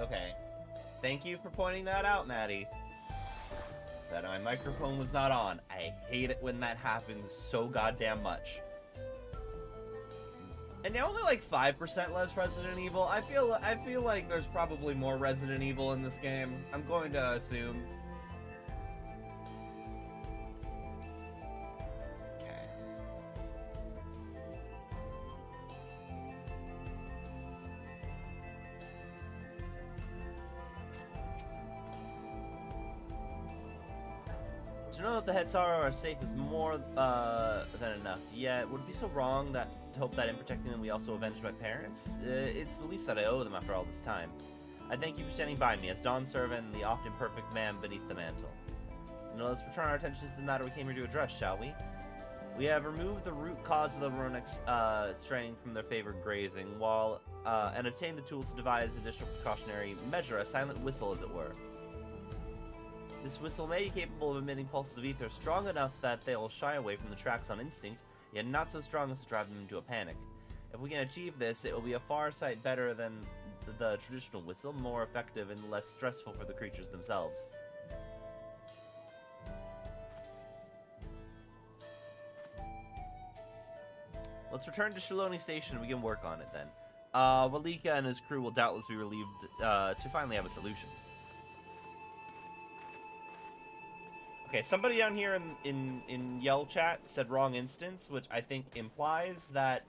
Okay. Thank you for pointing that out, Maddie. That my microphone was not on. I hate it when that happens so goddamn much. And they're only like 5% less Resident Evil. I feel like there's probably more Resident Evil in this game. I'm going to assume. Okay. To know that the Hetzara are safe is more than enough. Yet, would it be so wrong to hope that in protecting them we also avenge my parents? It's the least that I owe them after all this time. I thank you for standing by me as Dawn's servant and the often perfect man beneath the mantle. Now let's return our attention to the matter we came here to address, shall we? We have removed the root cause of the Roenics straying from their favored grazing, and obtained the tools to devise an additional precautionary measure, a silent whistle as it were. This whistle may be capable of emitting pulses of ether strong enough that they will shy away from the tracks on instinct, yet not so strong as to drive them into a panic. If we can achieve this, it will be a far sight better than the traditional whistle, more effective and less stressful for the creatures themselves. Let's return to Shaloni Station and begin work on it then. Walika and his crew will doubtless be relieved to finally have a solution. Okay, somebody down here in Yell Chat said wrong instance, which I think implies that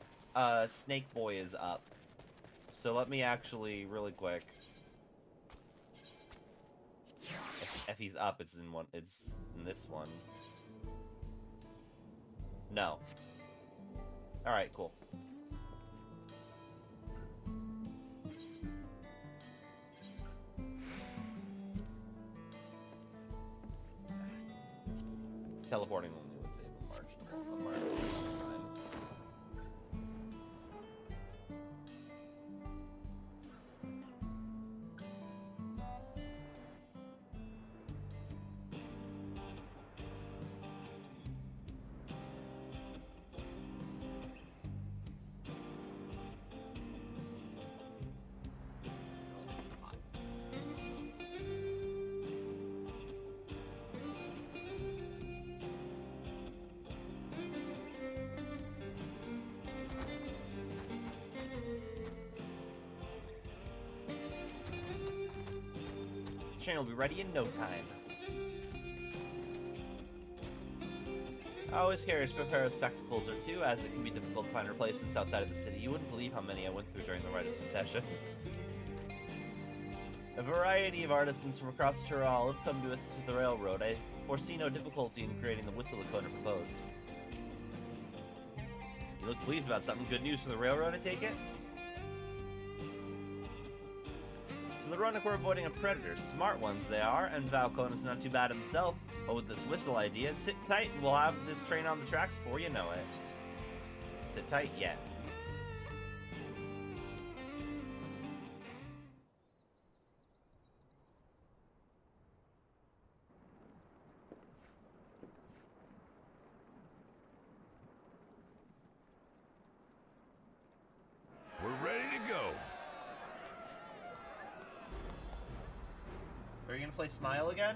Snake Boy is up. So let me actually, really quick. If he's up, it's in this one. No. Alright, cool. Teleporting only would save a marginal amount of time. Train will be ready in no time. I always carry a spare pair of spectacles or two, as it can be difficult to find replacements outside of the city. You wouldn't believe how many I went through during the Rite of Succession. A variety of artisans from across Tyrol have come to assist with the railroad. I foresee no difficulty in creating the whistle the Coder proposed. You look pleased about something. Good news for the railroad, I take it? So the Roenic were avoiding a predator. Smart ones they are, and Valcona's not too bad himself. But with this whistle idea, sit tight and we'll have this train on the tracks before you know it. Sit tight, yeah. We're ready to go. Are you gonna play Smile again?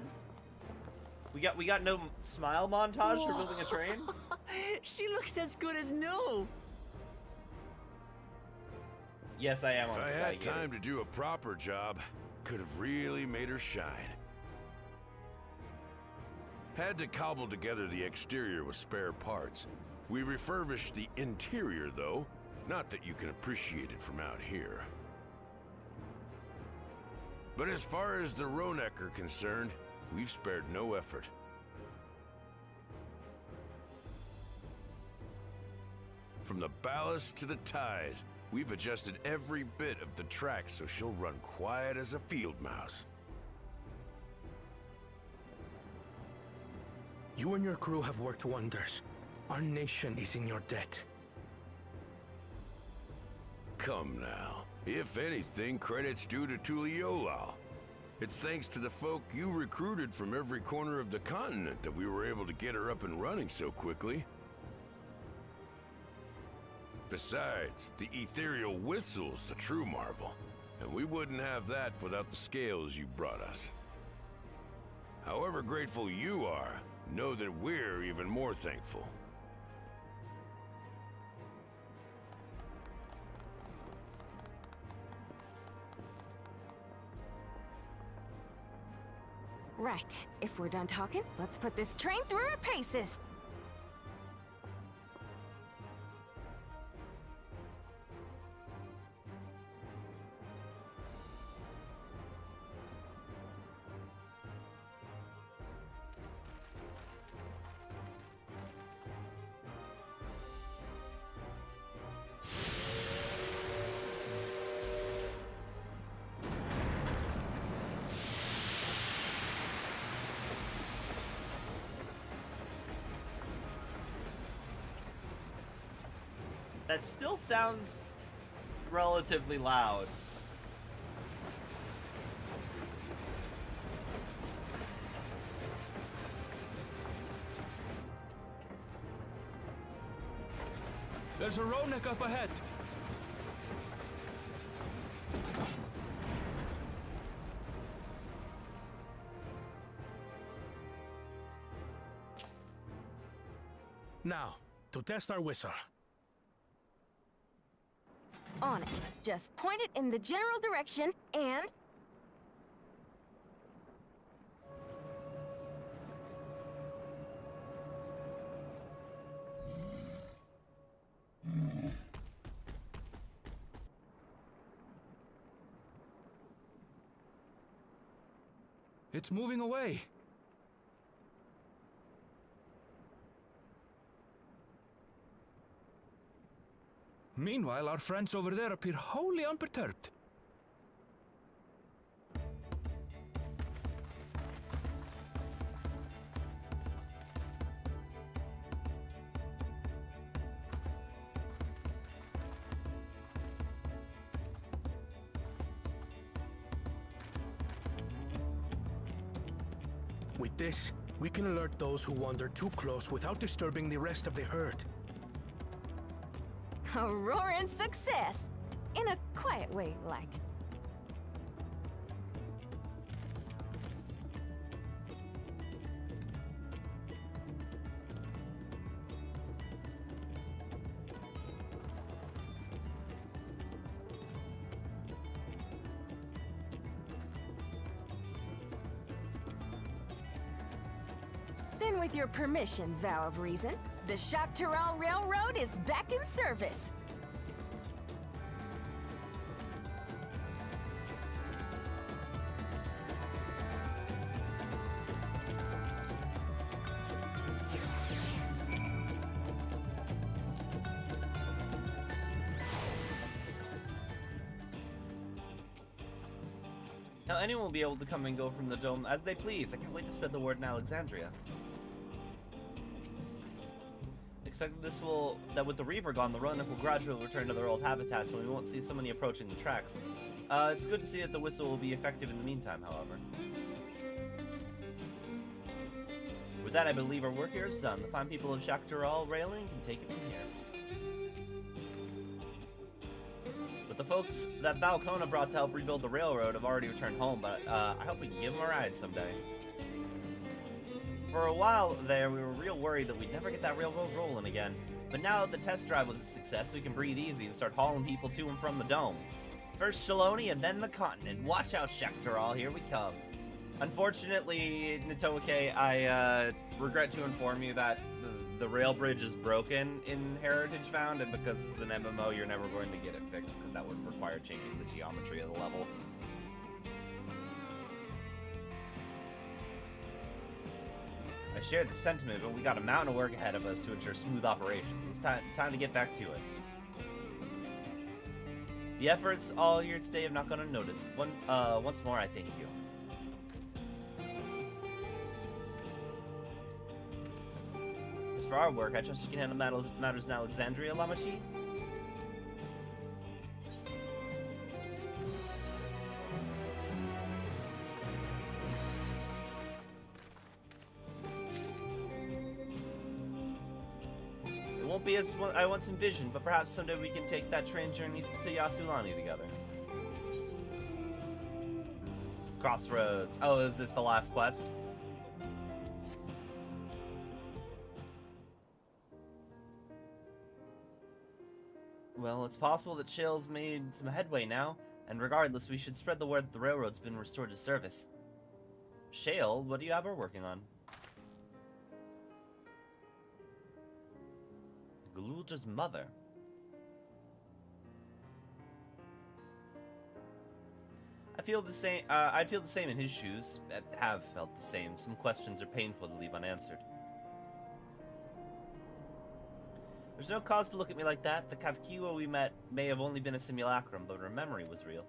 We got no Smile montage for building a train? She looks as good as new. Yes, I am on If I Sky had time to do a proper job, could have really made her shine. Had to cobble together the exterior with spare parts. We refurbished the interior, though. Not that you can appreciate it from out here. But as far as the Roenic are concerned, we've spared no effort. From the ballast to the ties, we've adjusted every bit of the track so she'll run quiet as a field mouse. You and your crew have worked wonders. Our nation is in your debt. Come now. If anything, credit's due to Tuliolal. It's thanks to the folk you recruited from every corner of the continent that we were able to get her up and running so quickly. Besides, the ethereal whistle's the true marvel. And we wouldn't have that without the scales you brought us. However grateful you are, know that we're even more thankful. Right. If we're done talking, let's put this train through our paces. That still sounds relatively loud. There's a Ronek up ahead. Now, to test our whistle. On it. Just point it in the general direction and... It's moving away. Meanwhile, our friends over there appear wholly unperturbed. With this, we can alert those who wander too close without disturbing the rest of the herd. A roaring success! In a quiet way, like. Then with your permission, Vow of Reason, the Choctaw Railroad is back in service. Now anyone will be able to come and go from the dome as they please. I can't wait to spread the word in Alexandria. Expect that with the Reaver gone, the Roanoke will gradually return to their old habitats, and we won't see so many approaching the tracks. It's good to see that the whistle will be effective in the meantime, however. With that, I believe our work here is done. The fine people of Choctaw Railing can take it from here. But the folks that Valcona brought to help rebuild the railroad have already returned home, but I hope we can give them a ride someday. For a while there, we were real worried that we'd never get that railroad rolling again. But now that the test drive was a success, we can breathe easy and start hauling people to and from the dome. First Shaloni and then the continent. Watch out, Choctaw, here we come. Unfortunately, Nitoake, I regret to inform you that the rail bridge is broken in Heritage Found, and because it's an MMO, you're never going to get it fixed, because that would require changing the geometry of the level. I share the sentiment, but we got a mountain of work ahead of us to ensure smooth operations. It's time to get back to it. The efforts all here today have not gone unnoticed. Once more, I thank you. As for our work, I trust you can handle matters in Alexandria, Lamashi? It won't be as I once envisioned, but perhaps someday we can take that train journey to Yasulani together. Crossroads. Oh, is this the last quest? Well, it's possible that Shale's made some headway now, and regardless, we should spread the word that the railroad's been restored to service. Shale, what do you have her working on? Galulja's mother. I feel the same. I'd feel the same in his shoes. Have felt the same. Some questions are painful to leave unanswered. There's no cause to look at me like that. The Kavkiwa we met may have only been a simulacrum, but her memory was real.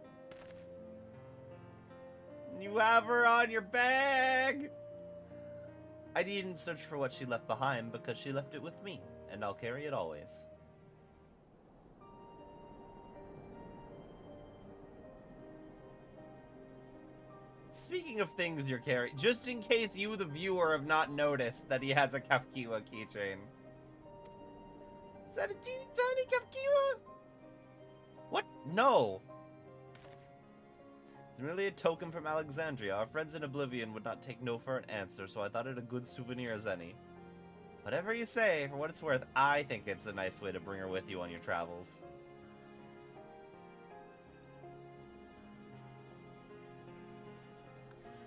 You have her on your bag! I needn't search for what she left behind because she left it with me, and I'll carry it always. Speaking of things you're carrying, just in case you, the viewer, have not noticed that he has a Kafkiwa keychain. Is that a teeny tiny Kafkiwa? What? No! It's merely a token from Alexandria. Our friends in Oblivion would not take no for an answer, so I thought it a good souvenir as any. Whatever you say, for what it's worth, I think it's a nice way to bring her with you on your travels.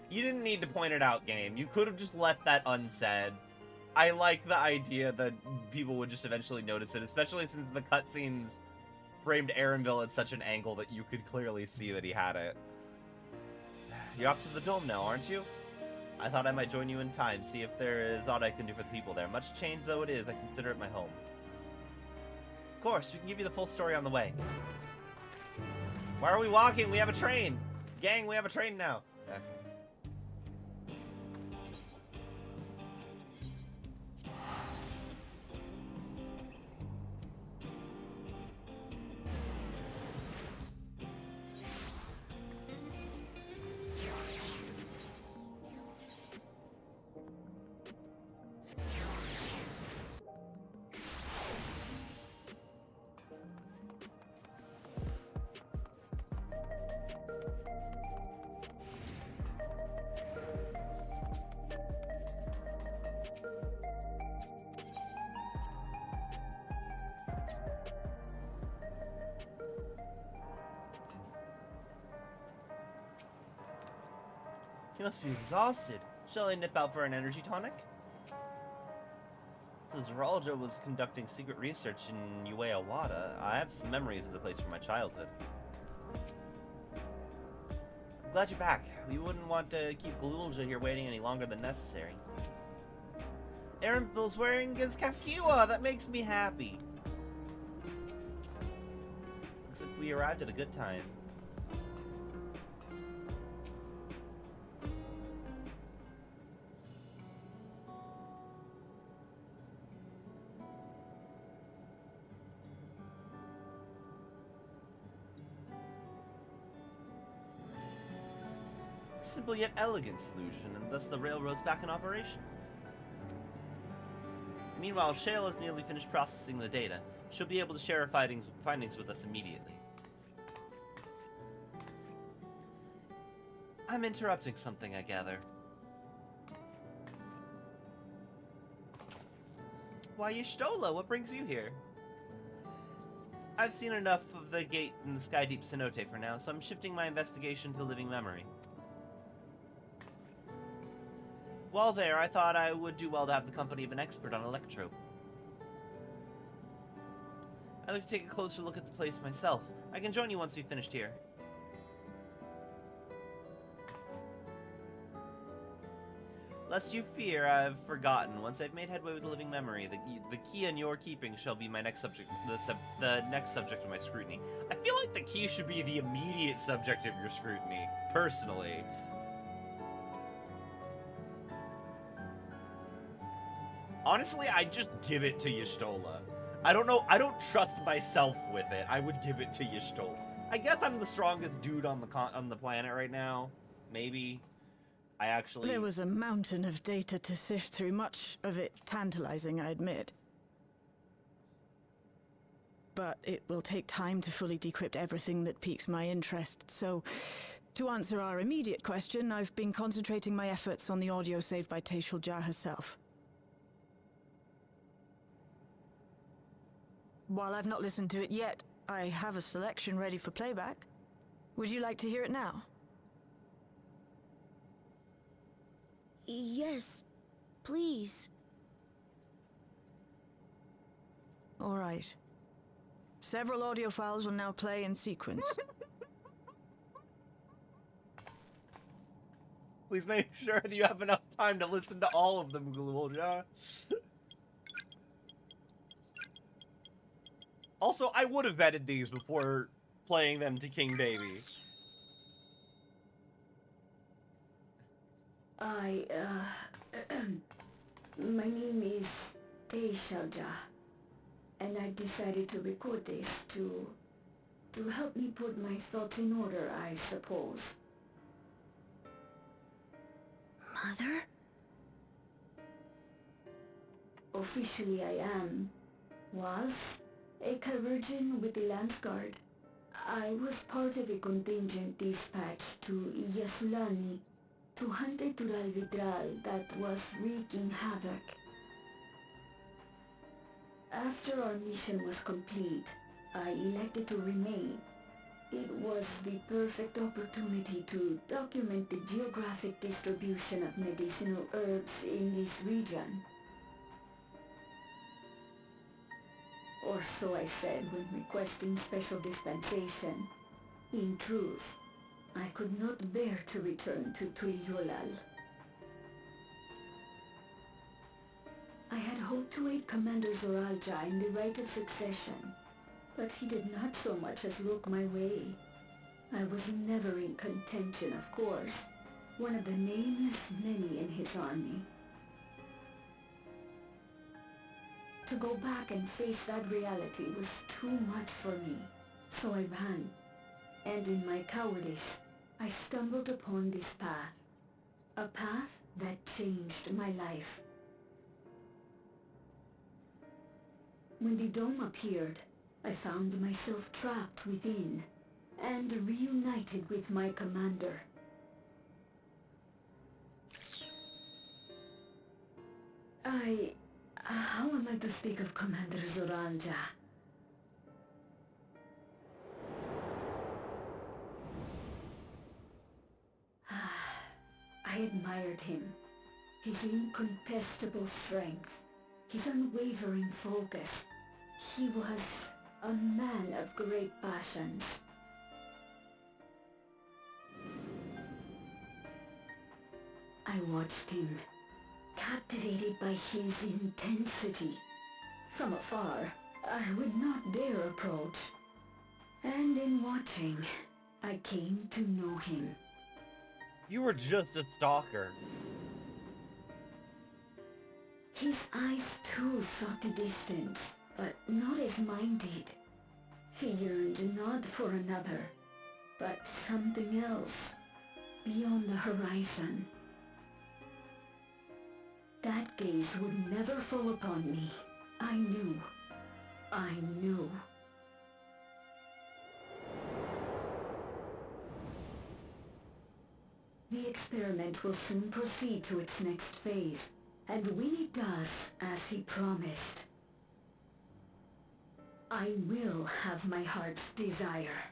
You didn't need to point it out, game. You could have just left that unsaid. I like the idea that people would just eventually notice it, especially since the cutscenes framed Aaronville at such an angle that you could clearly see that he had it. You're off to the dome now, aren't you? I thought I might join you in time, see if there is aught I can do for the people there. Much change though it is, I consider it my home. Of course, we can give you the full story on the way. Why are we walking? We have a train! Gang, we have a train now! Okay. You must be exhausted. Shall I nip out for an energy tonic? Since Eorzea was conducting secret research in Eorzea, I have some memories of the place from my childhood. I'm glad you're back. We wouldn't want to keep Galulja here waiting any longer than necessary. Aaronville's wearing his Kafkiwa! That makes me happy! Looks like we arrived at a good time. Simple yet elegant solution, and thus the railroad's back in operation. Meanwhile, Shale has nearly finished processing the data. She'll be able to share her findings with us immediately. I'm interrupting something, I gather. Why, Y'shtola, what brings you here? I've seen enough of the gate in the Sky Deep Cenote for now, so I'm shifting my investigation to living memory. While there, I thought I would do well to have the company of an expert on electro. I'd like to take a closer look at the place myself. I can join you once we've finished here. Lest you fear, I've forgotten. Once I've made headway with the living memory, the key in your keeping shall be my next subject, the next subject of my scrutiny. I feel like the key should be the immediate subject of your scrutiny, personally. Honestly, I'd just give it to Y'shtola. I don't know, I don't trust myself with it. I would give it to Y'shtola. I guess I'm the strongest dude on the planet right now. Maybe. I actually... There was a mountain of data to sift through, much of it tantalizing, I admit. But it will take time to fully decrypt everything that piques my interest, so To answer our immediate question, I've been concentrating my efforts on the audio saved by Social herself. While I've not listened to it yet, I have a selection ready for playback. Would you like to hear it now? Yes, please. All right. Several audio files will now play in sequence. Please make sure that you have enough time to listen to all of them, Eorzea. Also, I would have vetted these before playing them to King Baby. My name is Teishalja, and I decided to record this to help me put my thoughts in order, I suppose. Mother? Officially I was a chirurgeon with the Lance Guard. I was part of a contingent dispatched to Yasulani to hunt a Tural Vidral that was wreaking havoc. After our mission was complete, I elected to remain. It was the perfect opportunity to document the geographic distribution of medicinal herbs in this region. Or so I said when requesting special dispensation. In truth, I could not bear to return to Tuliolal. I had hoped to aid Commander Zoralja in the right of succession, but he did not so much as look my way. I was never in contention, of course, one of the nameless many in his army. To go back and face that reality was too much for me, so I ran, and in my cowardice, I stumbled upon this path, a path that changed my life. When the dome appeared, I found myself trapped within, and reunited with my commander. How am I to speak of Commander Zoralja? I admired him. His incontestable strength, his unwavering focus. He was a man of great passions. I watched him, captivated by his intensity. From afar, I would not dare approach. And in watching, I came to know him. You were just a stalker. His eyes too sought the distance, but not as mine did. He yearned not for another, but something else, beyond the horizon. That gaze would never fall upon me. I knew. The experiment will soon proceed to its next phase, and when it does, as he promised, I will have my heart's desire.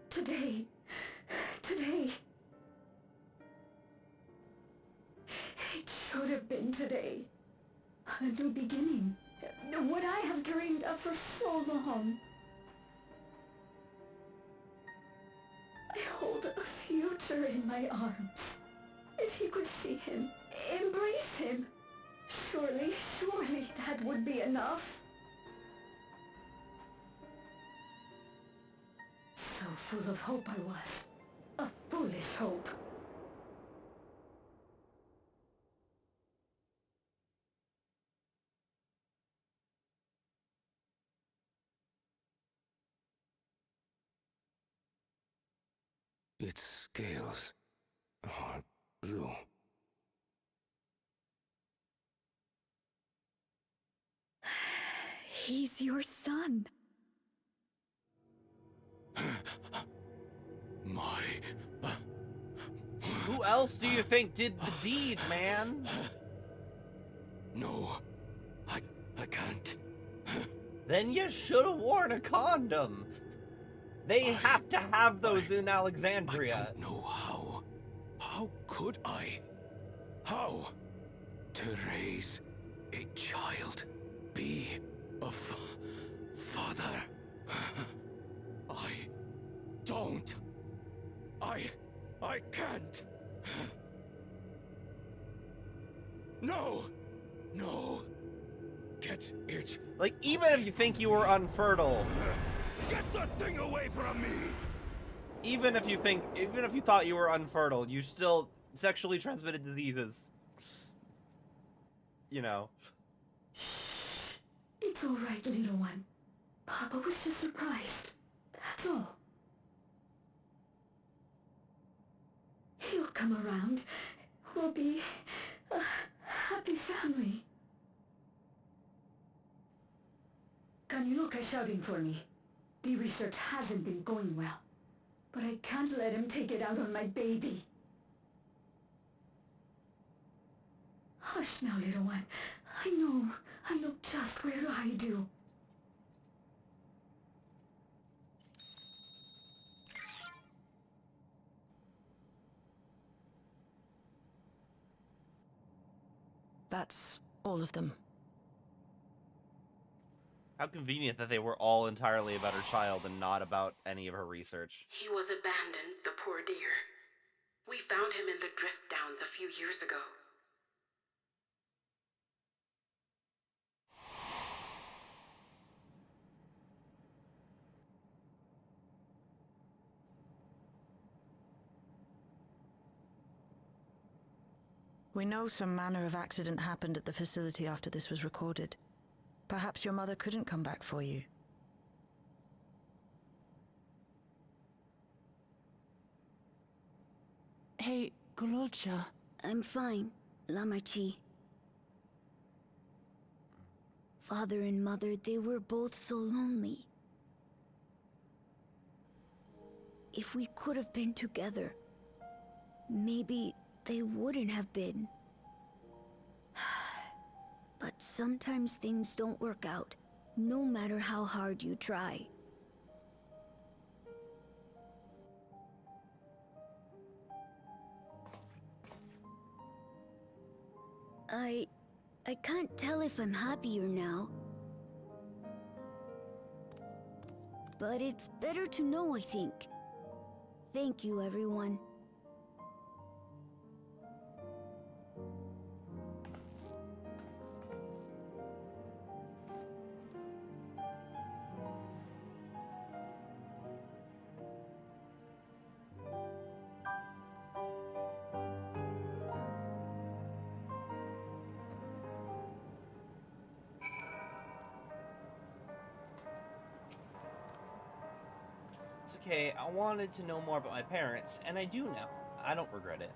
Today, it should have been today. A new beginning. What I have dreamed of for so long. I hold a future in my arms. If he could see him, embrace him, surely that would be enough. So full of hope I was. A foolish hope. Its scales are blue. He's your son. My... Who else do you think did the deed, man? No, I can't. Then you should have worn a condom. They have to have those in Alexandria. I don't know how. How could I? How? To raise a child, be a father. I don't. I can't. No. No. Get it. Like, even if you think you were unfertile, Get that thing away from me! even if you thought you were unfertile, you still sexually transmitted diseases. You know. It's all right, little one. Papa was just surprised. That's all. He'll come around. We'll be a happy family. Can you look at shouting for me? The research hasn't been going well, but I can't let him take it out on my baby. Hush now, little one. I know just where to hide you. That's all of them. How convenient that they were all entirely about her child and not about any of her research. He was abandoned, the poor dear. We found him in the drift downs a few years ago. We know some manner of accident happened at the facility after this was recorded. Perhaps your mother couldn't come back for you. Hey, Gololcha. I'm fine, Lamachi. Father and mother, they were both so lonely. If we could have been together, maybe they wouldn't have been. But sometimes things don't work out, no matter how hard you try. I can't tell if I'm happier now. But it's better to know, I think. Thank you, everyone. It's okay, I wanted to know more about my parents, and I do now. I don't regret it.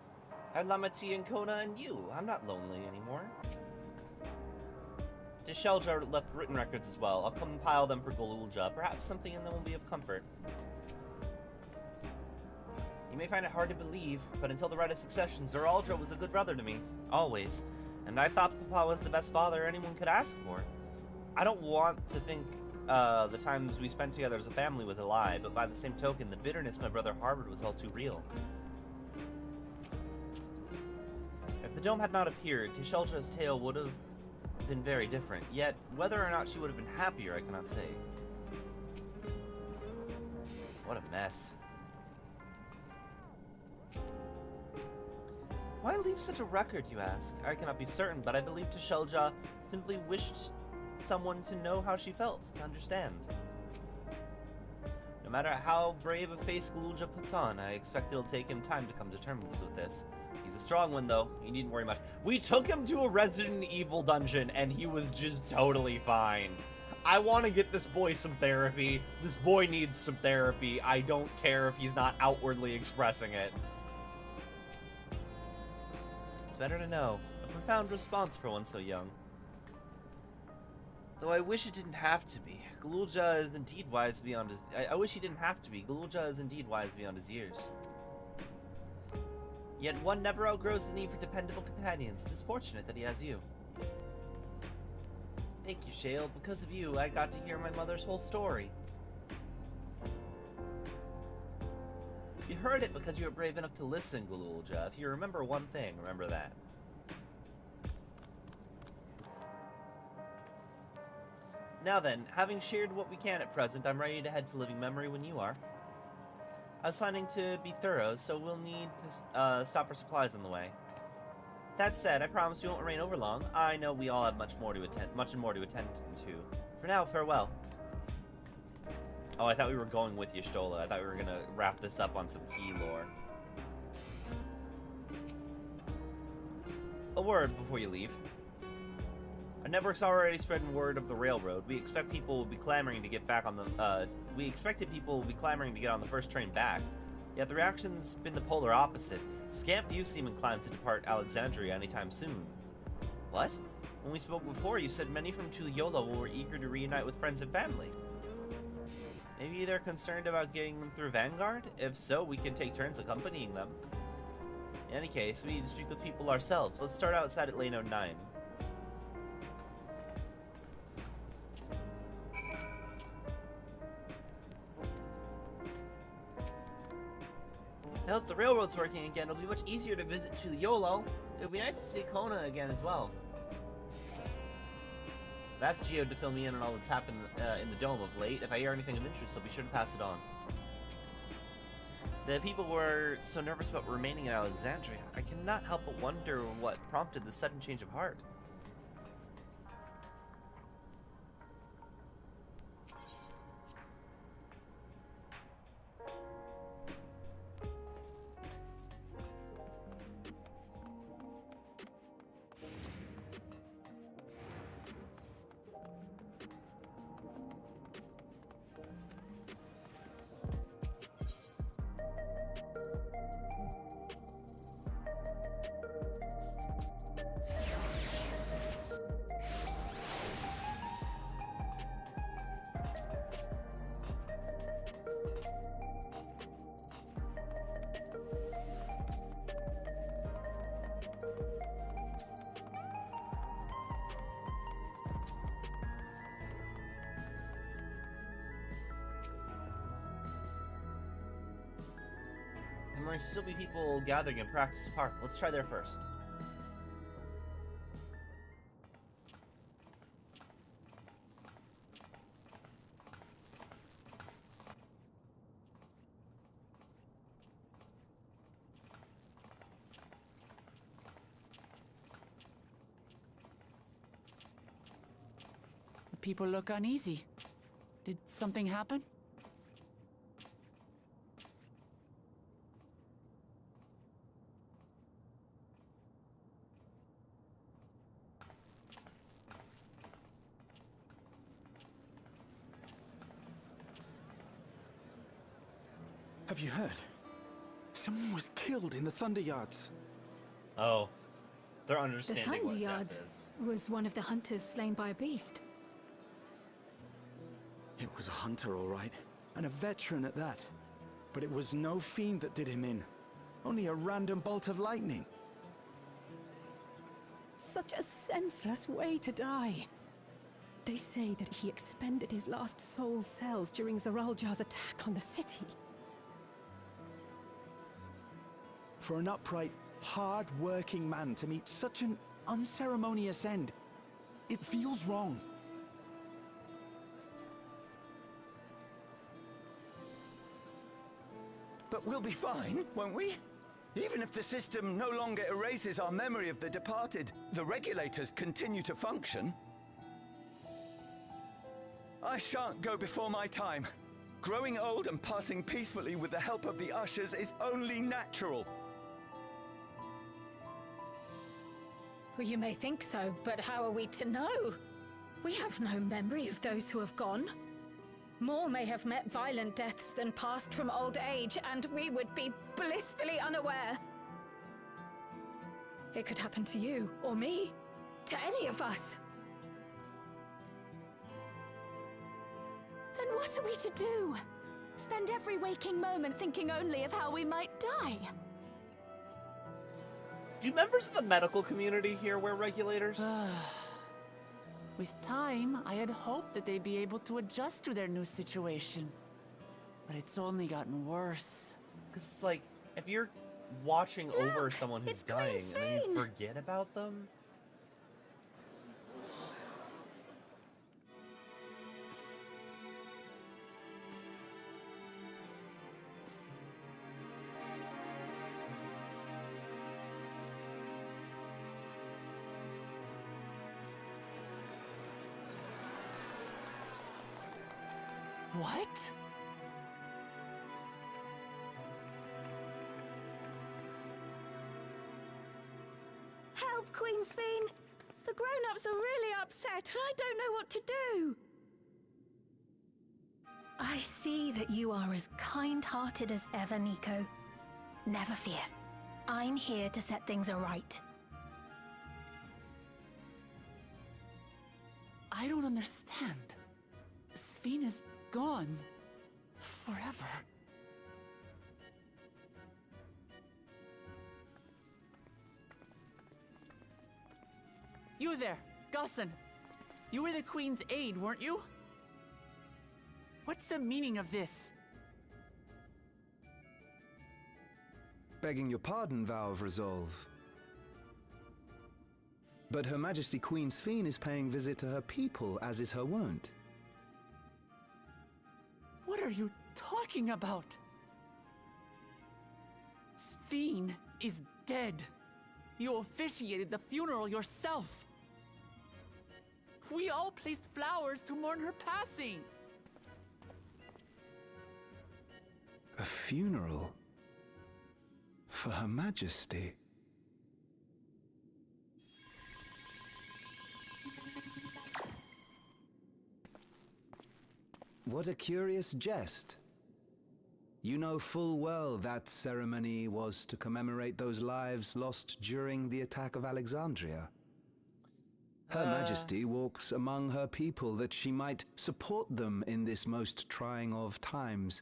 I had Lamati and Kona and you. I'm not lonely anymore. Tishelja left written records as well. I'll compile them for Golulja. Perhaps something in them will be of comfort. You may find it hard to believe, but until the right of succession, Zeraldra was a good brother to me. Always. And I thought Papa was the best father anyone could ask for. I don't want to think the times we spent together as a family was a lie, but by the same token, the bitterness my brother harbored was all too real. If the dome had not appeared, Tisheldra's tale would have been very different. Yet, whether or not she would have been happier, I cannot say. What a mess. Why leave such a record, you ask? I cannot be certain, but I believe Tishelja simply wished someone to know how she felt, to understand. No matter how brave a face Golulja puts on, I expect it'll take him time to come to terms with this. He's a strong one, though. You needn't worry much. We took him to a Resident Evil dungeon, and he was just totally fine. I want to get this boy some therapy. This boy needs some therapy. I don't care if he's not outwardly expressing it. It's better to know. A profound response for one so young. Though I wish it didn't have to be. Galulja is indeed wise beyond his... I wish he didn't have to be. Galulja is indeed wise beyond his years. Yet one never outgrows the need for dependable companions. 'Tis fortunate that he has you. Thank you, Shale. Because of you, I got to hear my mother's whole story. You heard it because you were brave enough to listen, Galulja. If you remember one thing, remember that. Now then, having shared what we can at present, I'm ready to head to Living Memory when you are. I was planning to be thorough, so we'll need to stop for supplies on the way. That said, I promise we won't remain over long. I know we all have much more to attend to. For now, farewell. Oh, I thought we were going with Y'shtola. I thought we were gonna wrap this up on some key lore. A word before you leave. Our network's already spreading word of the railroad. We expect people will be clamoring to get back on the. We expected people will be clamoring to get on the first train back. Yet the reaction's been the polar opposite. Scant few seem inclined to depart Alexandria anytime soon. What? When we spoke before, you said many from Tuliyola were eager to reunite with friends and family. Maybe they're concerned about getting them through Vanguard? If so, we can take turns accompanying them. In any case, we need to speak with people ourselves. Let's start outside at lane 09. Now that the railroad's working again, it'll be much easier to visit Tuliyola. It'll be nice to see Kona again as well. That's Geo to fill me in on all that's happened in the Dome of late. If I hear anything of interest, I'll be sure to pass it on. The people were so nervous about remaining in Alexandria. I cannot help but wonder what prompted the sudden change of heart. There might still be people gathering in Praxis Park. Let's try there first. People look uneasy. Did something happen? Have you heard? Someone was killed in the Thunder Yards. Oh, they're The understanding Thunder what Yards death is. was one of the hunters slain by a beast. It was a hunter, all right, and a veteran at that. But it was no fiend that did him in. Only a random bolt of lightning. Such a senseless way to die. They say that he expended his last soul cells during Zoraljar's attack on the city. For an upright, hard-working man to meet such an unceremonious end, it feels wrong. But we'll be fine, won't we? Even if the system no longer erases our memory of the departed, the regulators continue to function. I shan't go before my time. Growing old and passing peacefully with the help of the ushers is only natural. Well, you may think so, but how are we to know? We have no memory of those who have gone. More may have met violent deaths than passed from old age, and we would be blissfully unaware. It could happen to you, or me, to any of us. What are we to do? Spend every waking moment thinking only of how we might die? Do members of the medical community here wear regulators? With time, I had hoped that they'd be able to adjust to their new situation. But it's only gotten worse. Because, like, if you're watching over someone who's dying and then you forget about them... What? Help, Queen Sphene! The grown-ups are really upset, and I don't know what to do! I see that you are as kind-hearted as ever, Nico. Never fear. I'm here to set things aright. I don't understand. Sphene is gone. Forever. You there, Gossan. You were the Queen's aide, weren't you? What's the meaning of this? Begging your pardon, Vow of Resolve. But Her Majesty Queen Sphene is paying visit to her people, as is her wont. What are you talking about? Sphene is dead. You officiated the funeral yourself. We all placed flowers to mourn her passing. A funeral? For Her Majesty? What a curious jest. You know full well that ceremony was to commemorate those lives lost during the attack of Alexandria. Her Majesty walks among her people that she might support them in this most trying of times.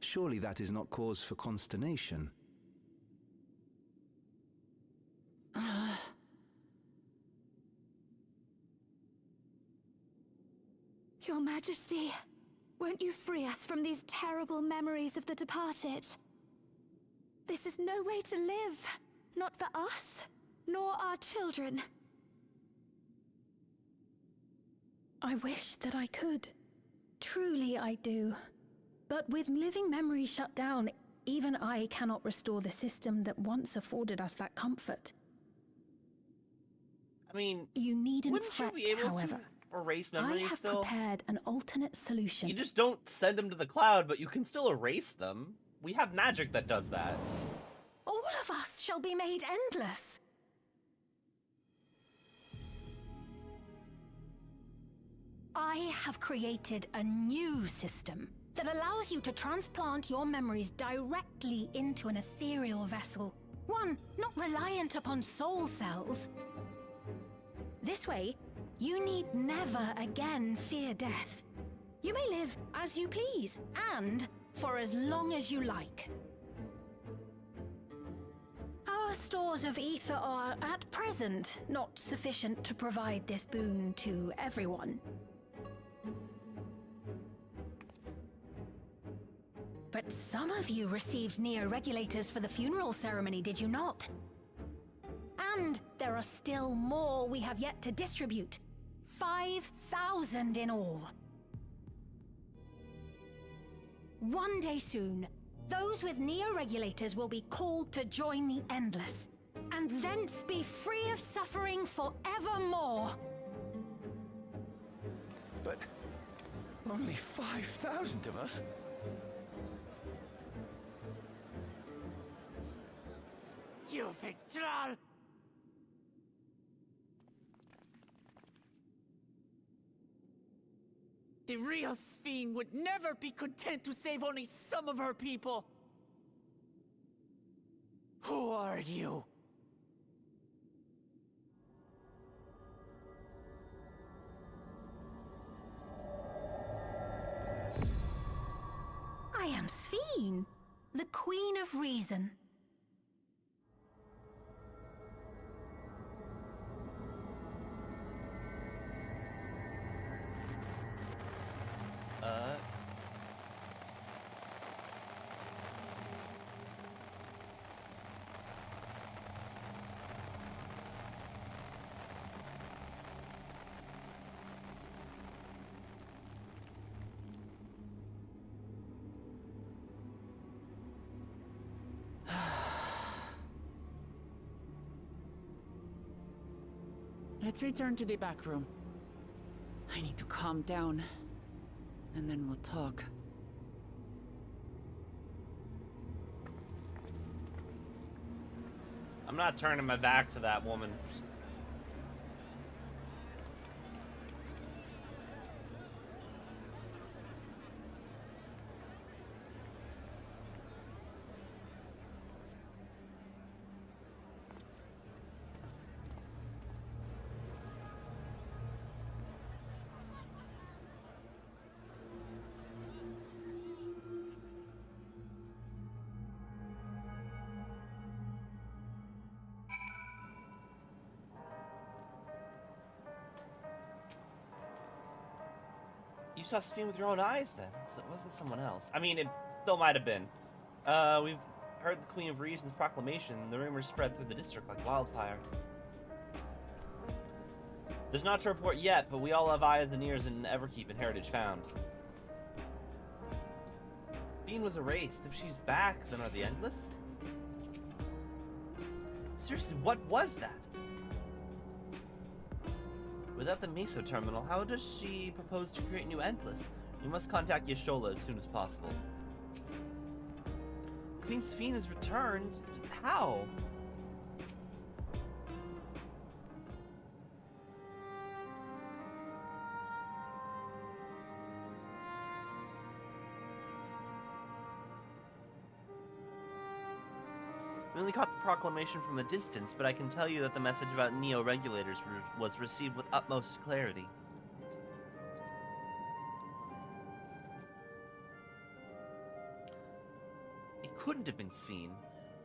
Surely that is not cause for consternation. Your Majesty, won't you free us from these terrible memories of the departed? This is no way to live, not for us, nor our children. I wish that I could. Truly I do. But with living memories shut down, even I cannot restore the system that once afforded us that comfort. I mean, you needn't wouldn't fret, you be able however. to erase memories I have still? prepared an alternate solution. You just don't send them to the cloud, but you can still erase them. We have magic that does that. All of us shall be made endless. I have created a new system that allows you to transplant your memories directly into an ethereal vessel. One not reliant upon soul cells. This way, you need never again fear death. You may live as you please, and for as long as you like. Our stores of ether are, at present, not sufficient to provide this boon to everyone. But some of you received neo-regulators for the funeral ceremony, did you not? And there are still more we have yet to distribute. 5,000 in all. One day soon, those with neo-regulators will be called to join the Endless, and thence be free of suffering forevermore. But only 5,000 of us? You Victral! The real Sphene would never be content to save only some of her people. Who are you? Queen. The Queen of Reason. Let's return to the back room. I need to calm down, and then we'll talk. I'm not turning my back to that woman. You saw Sphene with your own eyes then, so it wasn't someone else. I mean, it still might have been. We've heard the Queen of Reason's proclamation. The rumors spread through the district like wildfire. There's not a report yet, but we all have eyes and ears in Everkeep and Heritage found. Sphene was erased. If she's back, then are the Endless? Seriously, what was that? Without the Meso terminal, how does she propose to create new Endless? We must contact Yashola as soon as possible. Queen Sphene has returned? How? We only caught the proclamation from a distance, but I can tell you that the message about Neo-regulators was received with utmost clarity. It couldn't have been Sphene.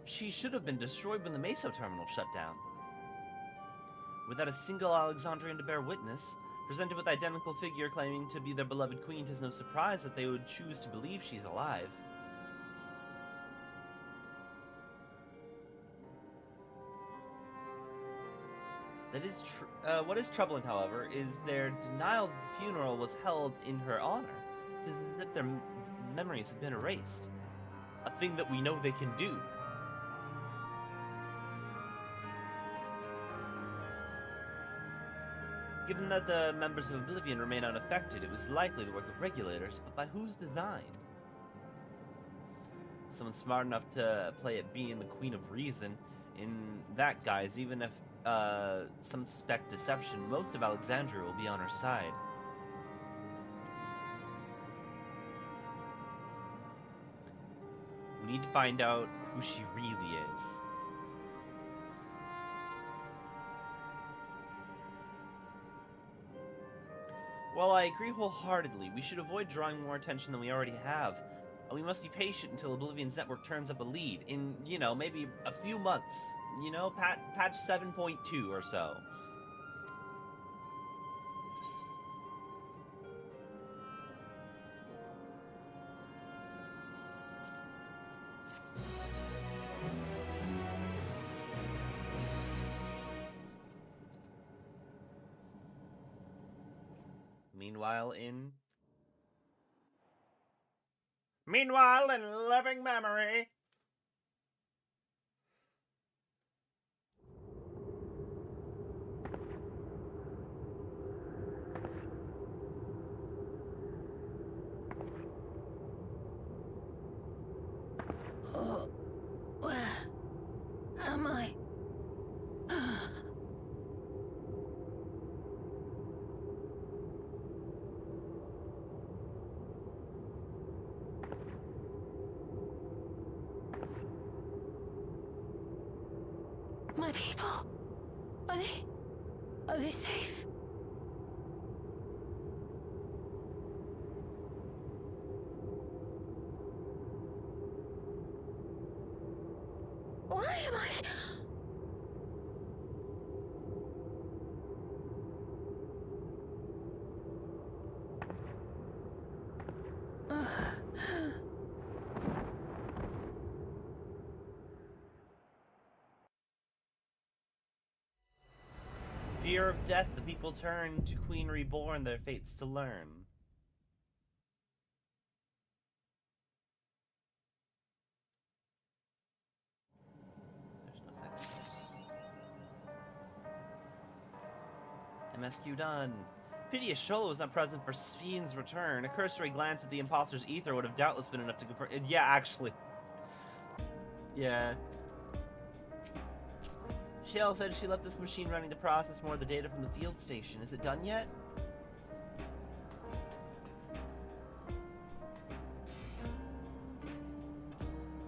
She should have been destroyed when the Meso terminal shut down. Without a single Alexandrian to bear witness, presented with identical figure claiming to be their beloved queen, 'tis no surprise that they would choose to believe she's alive. That is what is troubling, however, is their denial that the funeral was held in her honor. It is as if their memories have been erased. A thing that we know they can do. Given that the members of Oblivion remain unaffected, it was likely the work of regulators, but by whose design? Someone smart enough to play at being the Queen of Reason. In that guise, even if some suspect deception, most of Alexandria will be on her side. We need to find out who she really is. Well, I agree wholeheartedly. We should avoid drawing more attention than we already have. We must be patient until Oblivion's network turns up a lead in, you know, maybe a few months. You know, patch 7.2 or so. Meanwhile, in living memory. Oh, where am I? My people? Are they safe? fear of death, the people turn to Queen Reborn, their fates to learn. There's no second verse. MSQ done. Pity Shola was not present for Sfien's return. A cursory glance at the imposter's ether would have doubtless been enough to confirm. Yeah, actually. Yeah. Shale said she left this machine running to process more of the data from the field station. Is it done yet?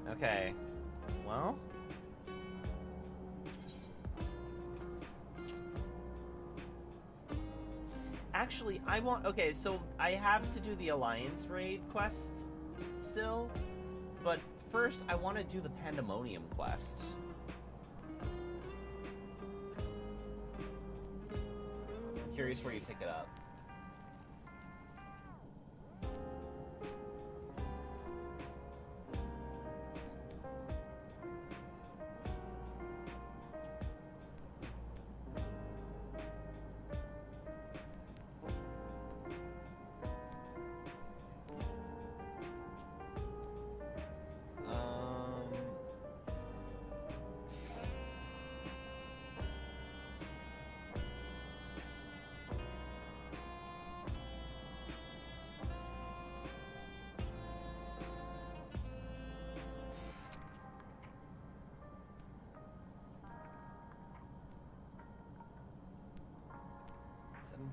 Okay. Well. Actually, I want... Okay, so I have to do the Alliance Raid quest still. But first, I want to do the Pandemonium quest. I'm curious where you pick it up.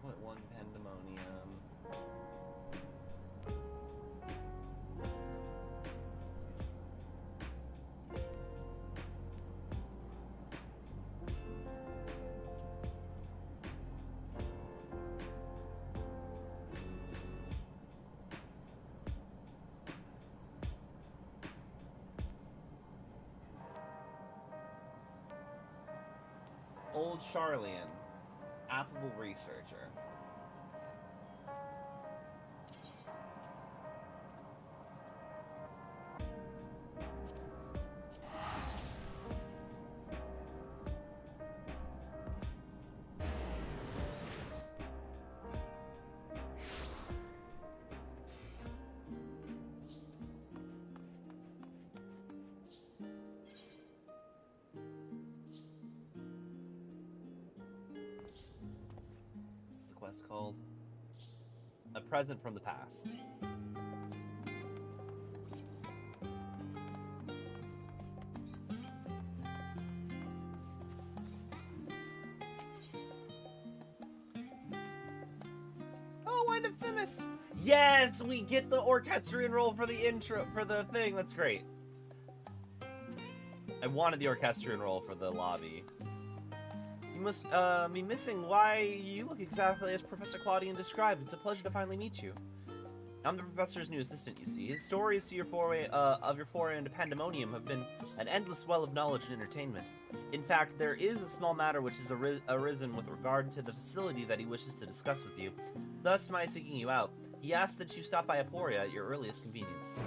.1 Pandemonium. Old Charlian. Affable researcher. Quest called A Present from the Past. Oh, Wind of Themis! Yes, we get the orchestrion roll for the intro, for the thing. That's great. I wanted the orchestrion roll for the lobby. You must be missing why you look exactly as Professor Claudian described. It's a pleasure to finally meet you. I'm the professor's new assistant, you see. His stories to your foray into Pandemonium have been an endless well of knowledge and entertainment. In fact, there is a small matter which has arisen with regard to the facility that he wishes to discuss with you. Thus, my seeking you out. He asks that you stop by Eorzea at your earliest convenience.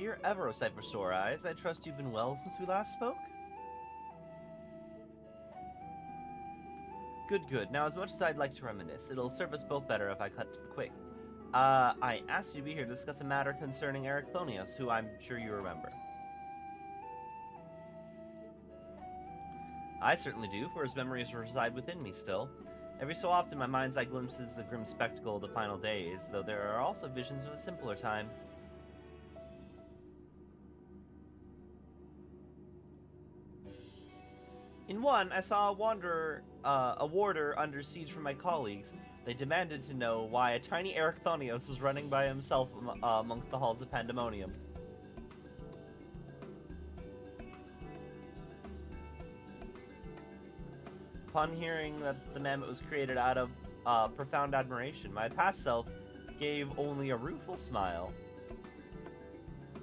You're ever a sight for sore eyes. I trust you've been well since we last spoke? Good, good. Now, as much as I'd like to reminisce, it'll serve us both better if I cut to the quick. I asked you to be here to discuss a matter concerning Eric Thonios, who I'm sure you remember. I certainly do, for his memories reside within me still. Every so often, my mind's eye glimpses the grim spectacle of the final days, though there are also visions of a simpler time. In one, I saw a warder under siege from my colleagues. They demanded to know why a tiny Erycthonios was running by himself amongst the halls of Pandemonium. Upon hearing that the mammoth was created out of profound admiration, my past self gave only a rueful smile.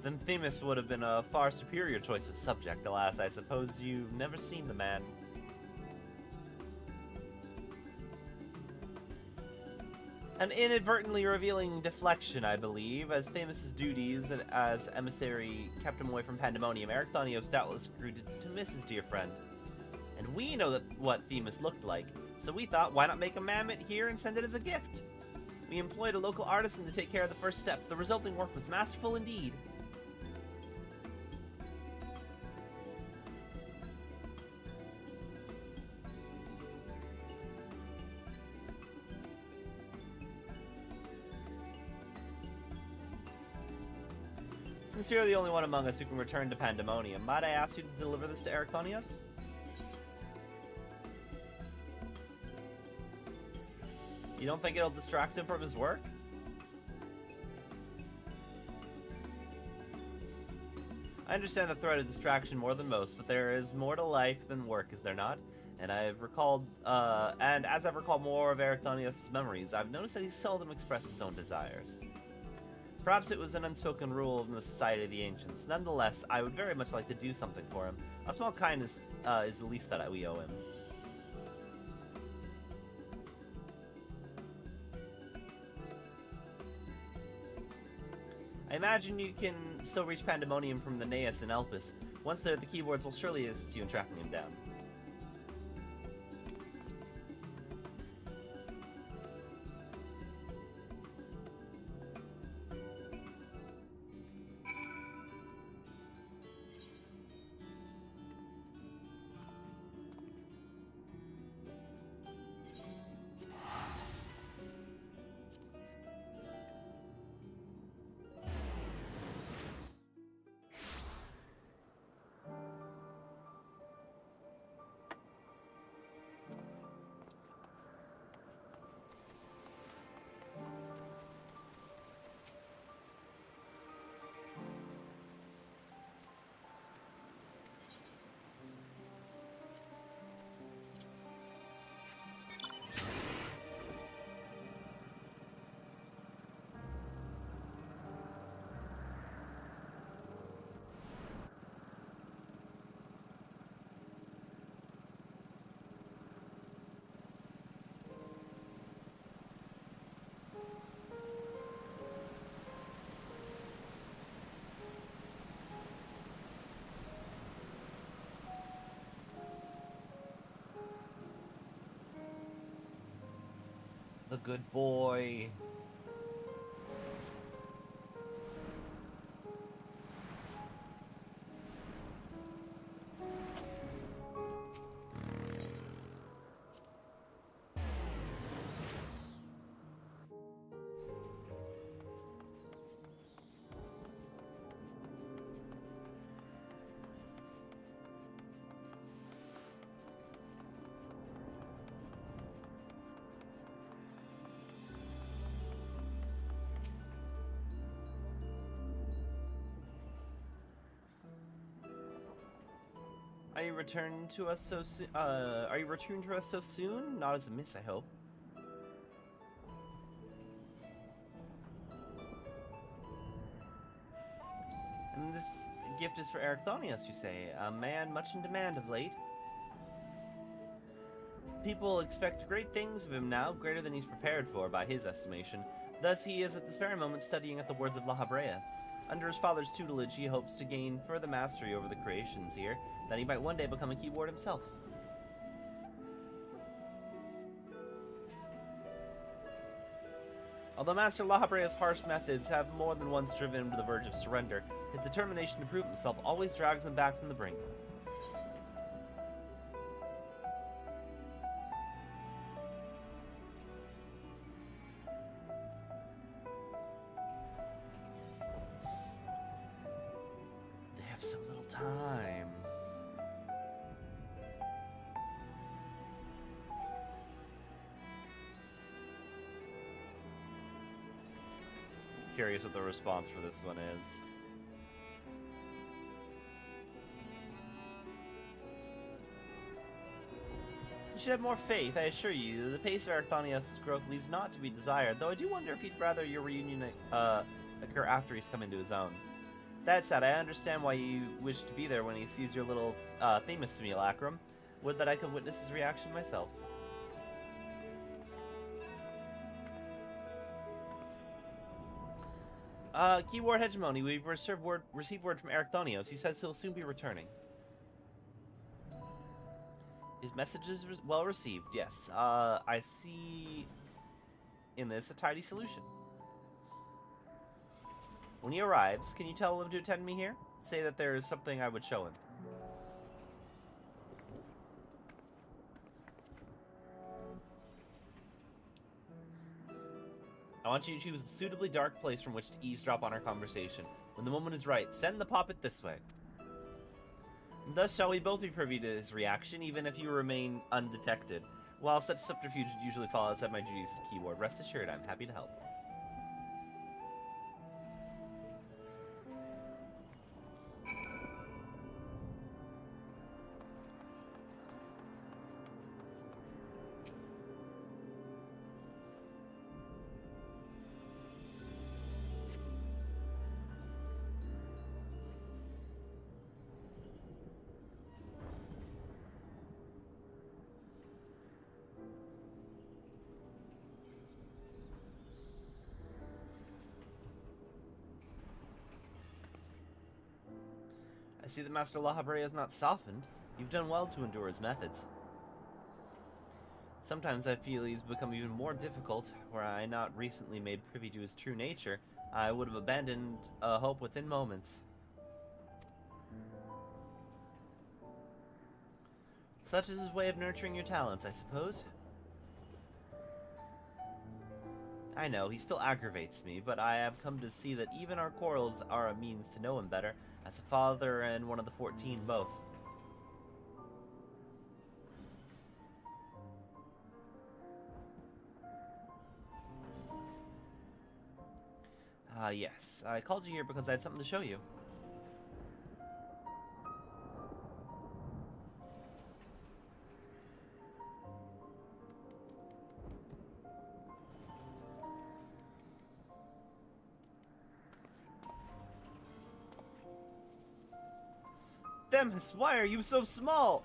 Then Themis would have been a far superior choice of subject. Alas, I suppose you've never seen the man. An inadvertently revealing deflection, I believe, as Themis' duties as emissary kept him away from Pandemonium. Erycthonios doubtless grew to miss his dear friend. And we know what Themis looked like, so we thought, why not make a mammoth here and send it as a gift? We employed a local artisan to take care of the first step. The resulting work was masterful indeed. Since you're the only one among us who can return to Pandemonium, might I ask you to deliver this to Erycthonios? You don't think it'll distract him from his work? I understand the threat of distraction more than most, but there is more to life than work, is there not? And as I've recalled more of Erycthonios' memories, I've noticed that he seldom expresses his own desires. Perhaps it was an unspoken rule in the Society of the Ancients. Nonetheless, I would very much like to do something for him. A small kindness is the least that we owe him. I imagine you can still reach Pandemonium from the Naeus and Elpis. Once there, the keyboards will surely assist you in tracking him down. The good boy. Are you returned to us so soon? Are you returned to us so soon? Not as a miss, I hope. And this gift is for Erycthonios, you say? A man much in demand of late. People expect great things of him now, greater than he's prepared for, by his estimation. Thus he is at this very moment studying at the words of La Habrea. Under his father's tutelage, he hopes to gain further mastery over the creations here, that he might one day become a keyboard himself. Although Master La Habrea's harsh methods have more than once driven him to the verge of surrender, his determination to prove himself always drags him back from the brink. They have so little time. Curious what the response for this one is. You should have more faith, I assure you. The pace of Arthonios' growth leaves naught to be desired, though I do wonder if he'd rather your reunion occur after he's come into his own. That said, I understand why you wish to be there when he sees your little Themis simulacrum. Would that I could witness his reaction myself. Keyword hegemony. We've received word from Arthonios. He says he'll soon be returning. His message is well received, yes. I see in this a tidy solution. When he arrives, can you tell him to attend me here? Say that there is something I would show him. I want you to choose a suitably dark place from which to eavesdrop on our conversation. When the moment is right, send the poppet this way. And thus shall we both be privy to his reaction, even if you remain undetected. While such subterfuge usually fall outside my duties as keyword, rest assured I'm happy to help. I see that Master Lahabrea is not softened. You've done well to endure his methods. Sometimes I feel he's become even more difficult. Were I not recently made privy to his true nature, I would have abandoned hope within moments. Such is his way of nurturing your talents, I suppose. I know, he still aggravates me, but I have come to see that even our quarrels are a means to know him better, as a father and one of the 14 both. Yes. I called you here because I had something to show you. Themis, why are you so small?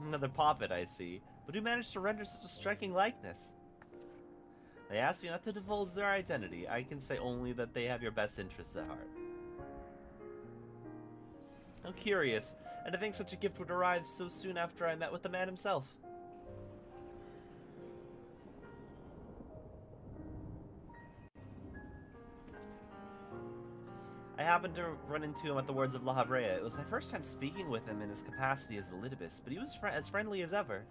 Another poppet, I see. But who managed to render such a striking likeness? They asked me not to divulge their identity. I can say only that they have your best interests at heart. I'm curious, and to think such a gift would arrive so soon after I met with the man himself. I happened to run into him at the Words of Lahabrea. It was my first time speaking with him in his capacity as Elidibus, but he was as friendly as ever.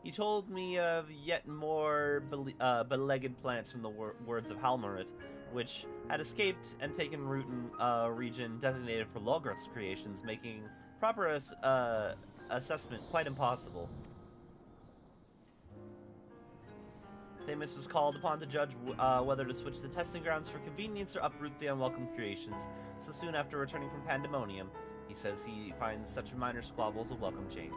He told me of yet more beleaguered planets from the Words of Halmarit, which had escaped and taken root in a region designated for Logros creations, making proper assessment quite impossible. Themis was called upon to judge whether to switch the testing grounds for convenience or uproot the unwelcome creations, so soon after returning from Pandemonium, he says he finds such minor squabbles a welcome change.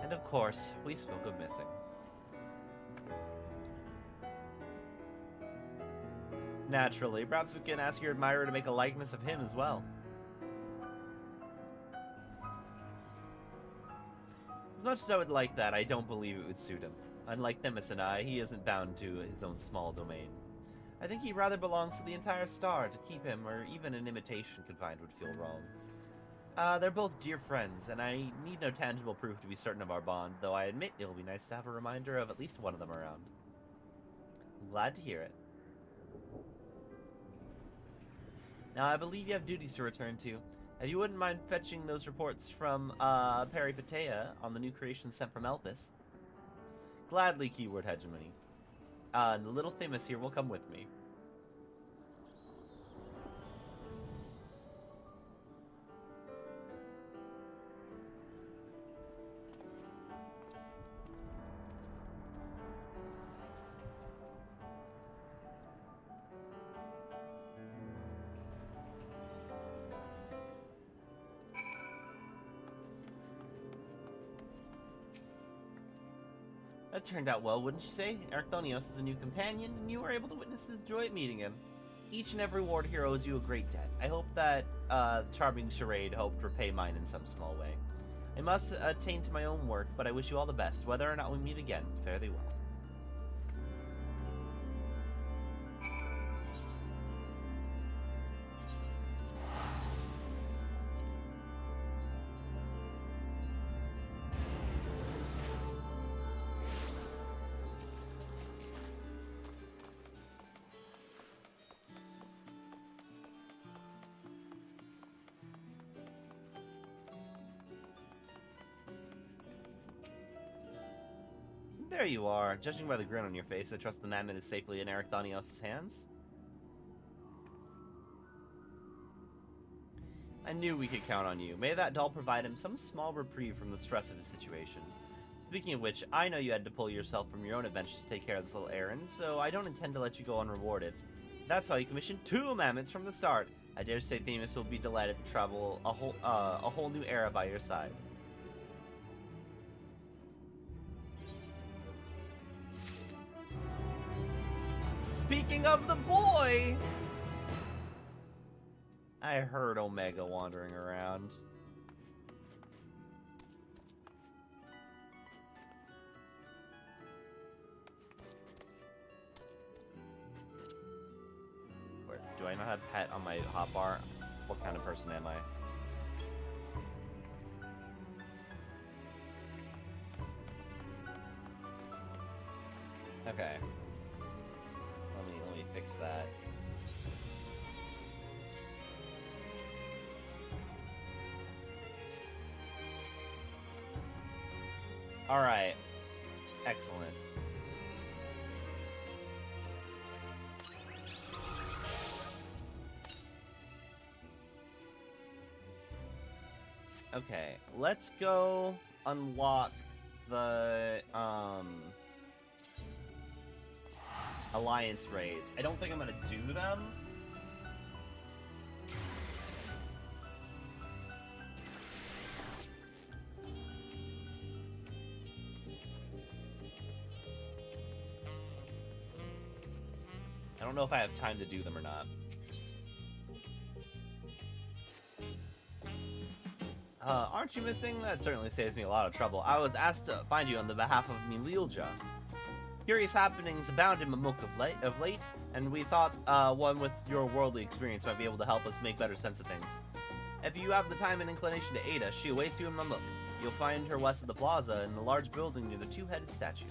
And of course, we spoke of missing. Naturally, perhaps we can ask your admirer to make a likeness of him as well. As much as I would like that, I don't believe it would suit him. Unlike Themis and I, he isn't bound to his own small domain. I think he rather belongs to the entire star. To keep him, or even an imitation confined, would feel wrong. They're both dear friends, and I need no tangible proof to be certain of our bond, though I admit it'll be nice to have a reminder of at least one of them around. I'm glad to hear it. Now, I believe you have duties to return to. If you wouldn't mind fetching those reports from Peripatea on the new creation sent from Elpis. Gladly, keyword hegemony. And the little Themis here will come with me. That turned out well, wouldn't you say? Ericthonios is a new companion, and you were able to witness the joy at meeting him. Each and every ward here owes you a great debt. I hope that charming charade helped repay mine in some small way. I must attend to my own work, but I wish you all the best. Whether or not we meet again, fare thee well. There you are. Judging by the grin on your face, I trust the madman is safely in Ericthonios' hands. I knew we could count on you. May that doll provide him some small reprieve from the stress of his situation. Speaking of which, I know you had to pull yourself from your own adventures to take care of this little errand, so I don't intend to let you go unrewarded. That's why you commissioned 2 mammoths from the start. I dare say Themis will be delighted to travel a whole new era by your side. Speaking of the boy, I heard Omega wandering around. Do I not have pet on my hotbar? What kind of person am I? Okay. Let me fix that. All right. Excellent. Okay, let's go unlock the Alliance raids. I don't think I'm gonna do them. I don't know if I have time to do them or not. Aren't you missing? That certainly saves me a lot of trouble. I was asked to find you on the behalf of Mililja. Curious happenings abound in Mamuk of late, and we thought one with your worldly experience might be able to help us make better sense of things. If you have the time and inclination to aid us, she awaits you in Mamuk. You'll find her west of the plaza in the large building near the 2-headed statue.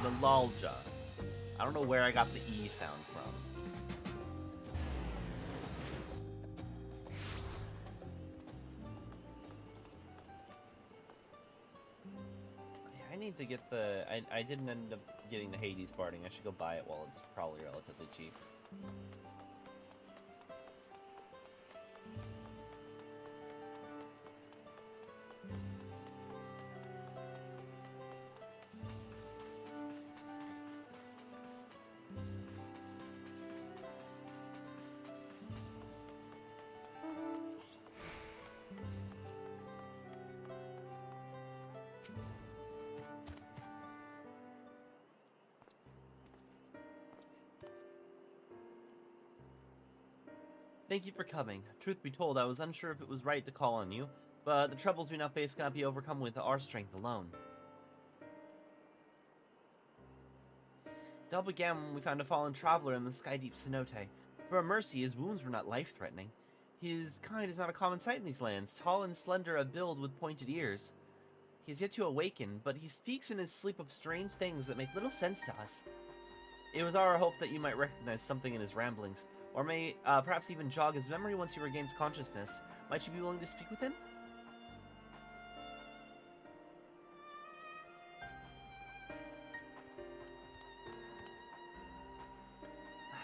Mililja. I don't know where I got the E sound from. I need to get the... I didn't end up getting the Hades parting. I should go buy it while it's probably relatively cheap. Thank you for coming. Truth be told, I was unsure if it was right to call on you, but the troubles we now face cannot be overcome with our strength alone. It all began when we found a fallen traveler in the sky-deep cenote. For a mercy, his wounds were not life-threatening. His kind is not a common sight in these lands, tall and slender of build with pointed ears. He is yet to awaken, but he speaks in his sleep of strange things that make little sense to us. It was our hope that you might recognize something in his ramblings, or may perhaps even jog his memory once he regains consciousness. Might you be willing to speak with him?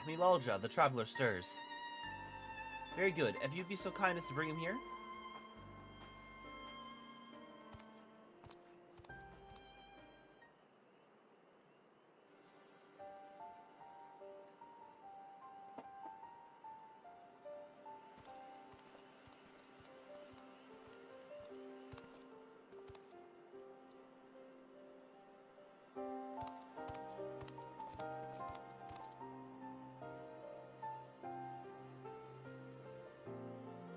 Mililja, the traveler stirs. Very good. If you'd be so kind as to bring him here?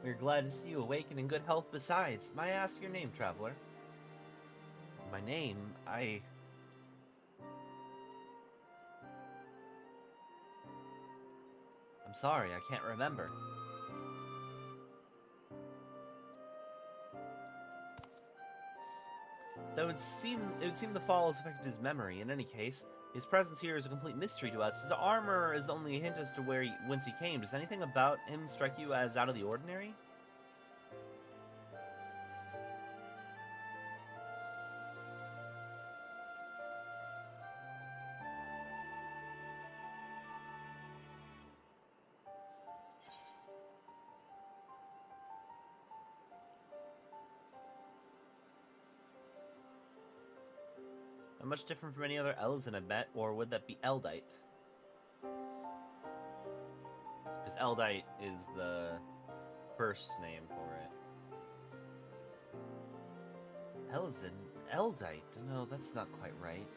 We're glad to see you awake and in good health besides. May I ask your name, traveler? My name? I'm sorry, I can't remember. Though it would seem the fall has affected his memory. In any case, his presence here is a complete mystery to us. His armor is only a hint as to whence he came. Does anything about him strike you as out of the ordinary? Not much different from any other Elzen I've met, or would that be Eldite? Because Eldite is the first name for it. Elzen? Eldite? No, that's not quite right.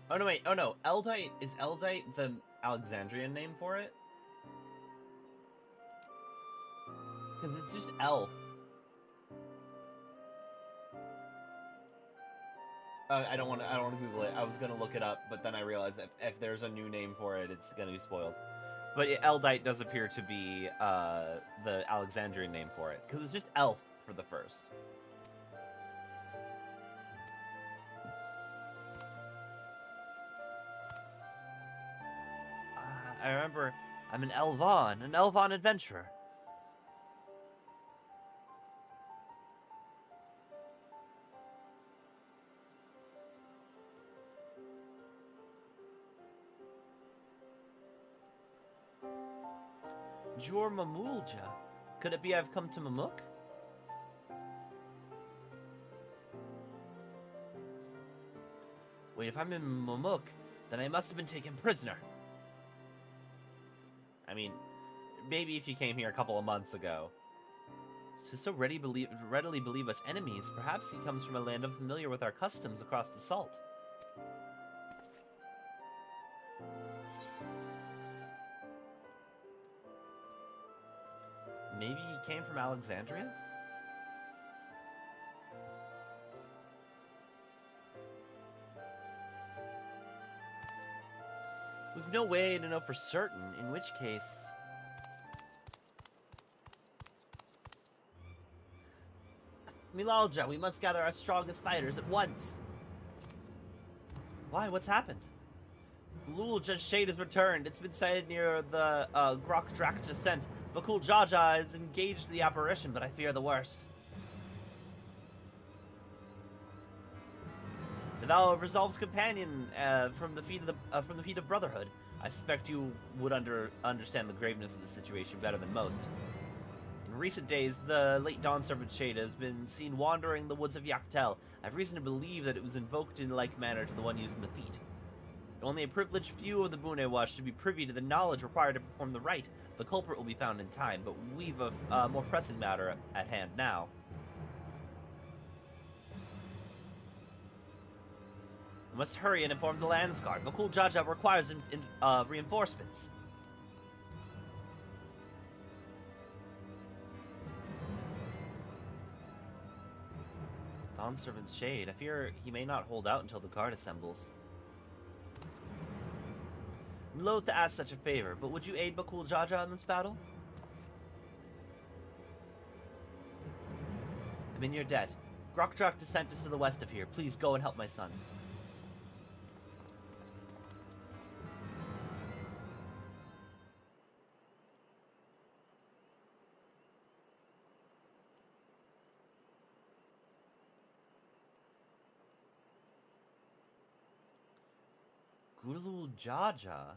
Oh no, wait, oh no, Eldite, is Eldite the Alexandrian name for it? Because it's just elf. I don't want to Google it. I was gonna look it up, but then I realized if there's a new name for it, it's gonna be spoiled. But Eldite does appear to be the Alexandrian name for it, because it's just elf for the first. I remember I'm an Elvon adventurer. Jor Mamulja. Could it be I've come to Mamuk? Wait, if I'm in Mamuk, then I must have been taken prisoner. I mean, maybe if you came here a couple of months ago. To so readily believe us enemies, perhaps he comes from a land unfamiliar with our customs across the salt. Maybe he came from Alexandria? We've no way to know for certain, in which case... Milalja, we must gather our strongest fighters at once. Why? What's happened? Blulja's shade has returned. It's been sighted near the Grokdrak descent. Bakul Jaja has engaged the apparition, but I fear the worst. The vow of Resolve's companion from the feet of Brotherhood. I suspect you would understand the graveness of the situation better than most. In recent days, the late Dawn Serpent Shade has been seen wandering the woods of Yaktel. I have reason to believe that it was invoked in like manner to the one using the feat. Only a privileged few of the Bune Watch to be privy to the knowledge required to perform the rite. The culprit will be found in time, but we've a more pressing matter at hand now. We must hurry and inform the Landsguard. Bakul Jaja requires reinforcements. Dawn Servant's Shade. I fear he may not hold out until the guard assembles. I'm loath to ask such a favor, but would you aid Bakul Jaja in this battle? I'm in your debt. Grokdrak descent is to the west of here. Please go and help my son. Gulul Jaja?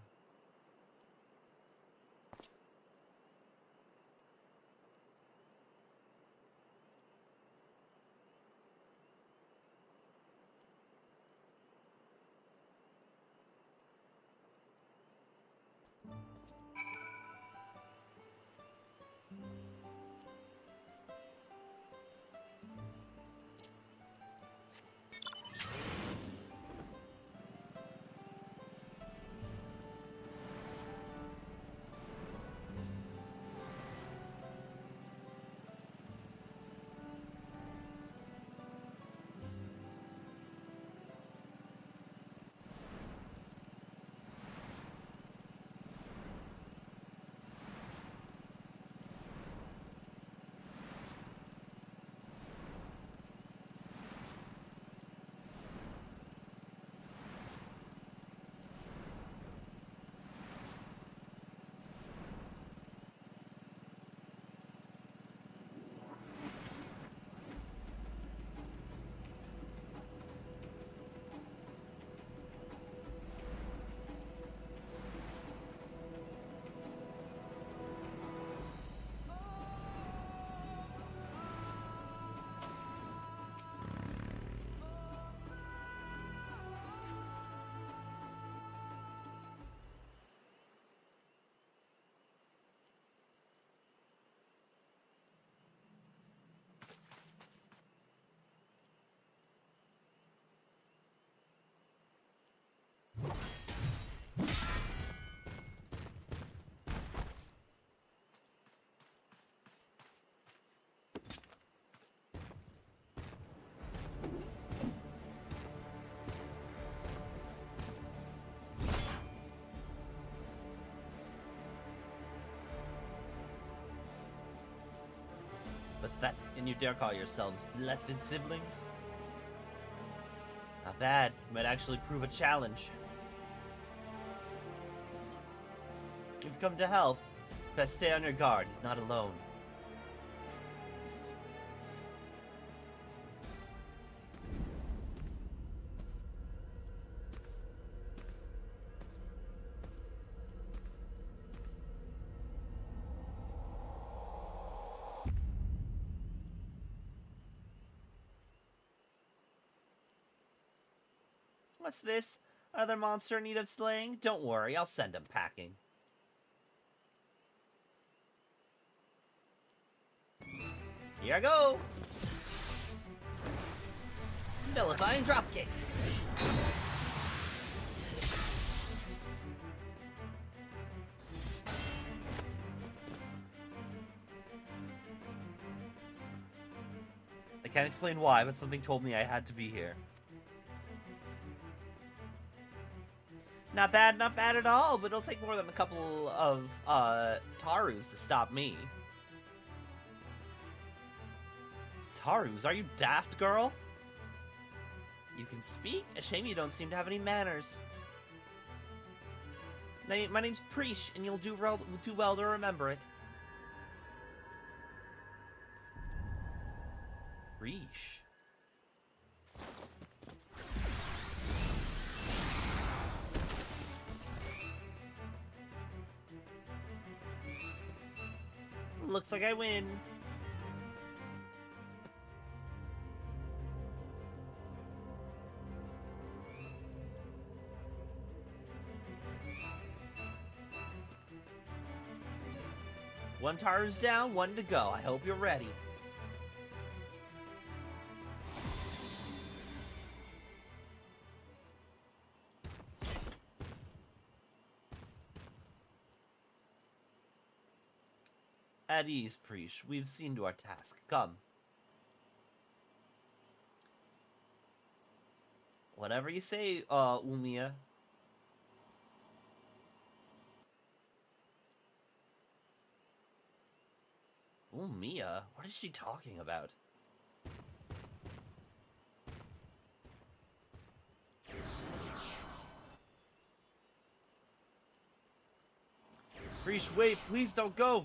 That, and you dare call yourselves blessed siblings? Not bad. You might actually prove a challenge. You've come to help. Best stay on your guard. He's not alone. What's this? Another monster in need of slaying? Don't worry, I'll send him packing. Here I go! Nullifying dropkick. I can't explain why, but something told me I had to be here. Not bad at all, but it'll take more than a couple of, Tarus to stop me. Tarus? Are you daft, girl? You can speak? A shame you don't seem to have any manners. My name's Preesh, and you'll do well to remember it. Preesh? Looks like I win. One Taru's down, one to go. I hope you're ready. At ease, Preesh. We've seen to our task. Come. Whatever you say, Umia. Umia? What is she talking about? Preesh, wait, please don't go!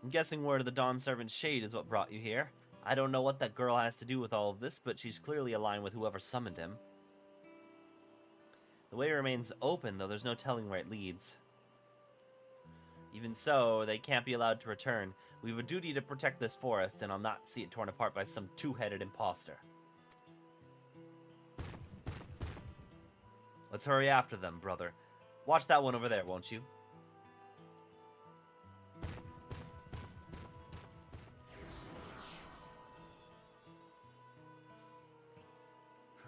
I'm guessing word of the Dawn Servant Shade is what brought you here. I don't know what that girl has to do with all of this, but she's clearly aligned with whoever summoned him. The way remains open, though there's no telling where it leads. Even so, they can't be allowed to return. We have a duty to protect this forest, and I'll not see it torn apart by some two-headed imposter. Let's hurry after them, brother. Watch that one over there, won't you?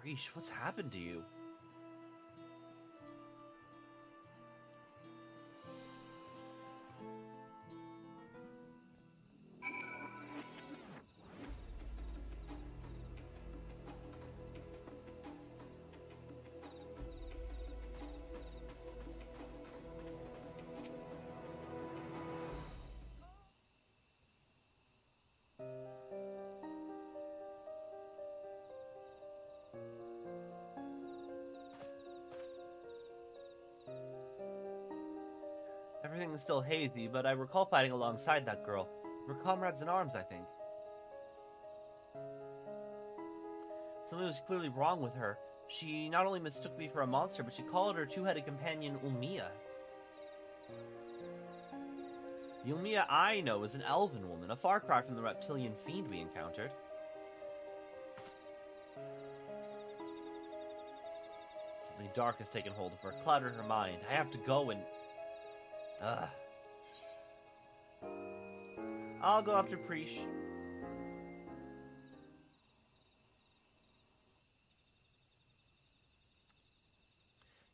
Preesh, what's happened to you? Everything is still hazy, but I recall fighting alongside that girl. We're comrades in arms, I think. Something was clearly wrong with her. She not only mistook me for a monster, but she called her two-headed companion Umia. The Umia I know is an elven woman, a far cry from the reptilian fiend we encountered. Something dark has taken hold of her, cluttered her mind. I have to go and... I'll go after Preesh.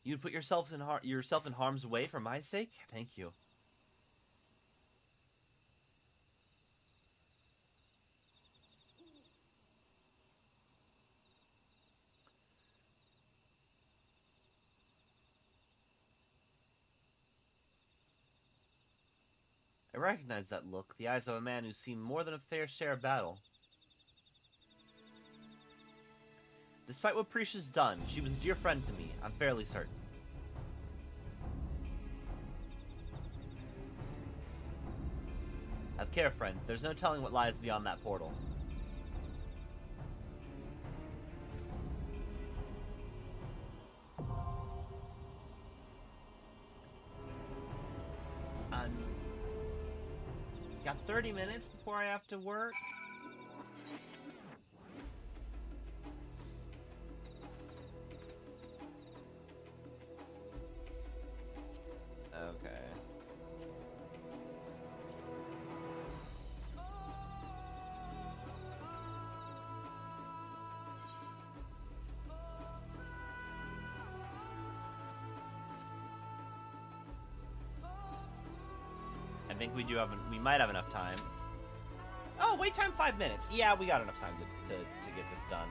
You'd put yourself in harm's way for my sake? Thank you. I recognized that look, the eyes of a man who's seen more than a fair share of battle. Despite what Prisha's done, she was a dear friend to me, I'm fairly certain. Have care, friend. There's no telling what lies beyond that portal. Got 30 minutes before I have to work. Okay. I think we we might have enough time. Oh, wait time 5 minutes. Yeah, we got enough time to get this done.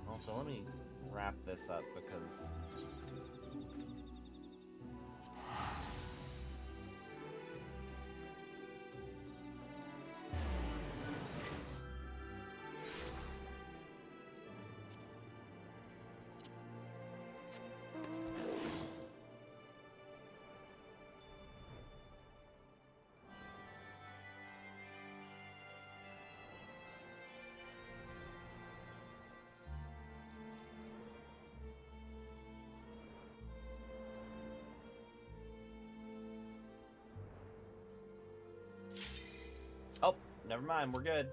Also, let me wrap this up because... Oh, never mind, we're good.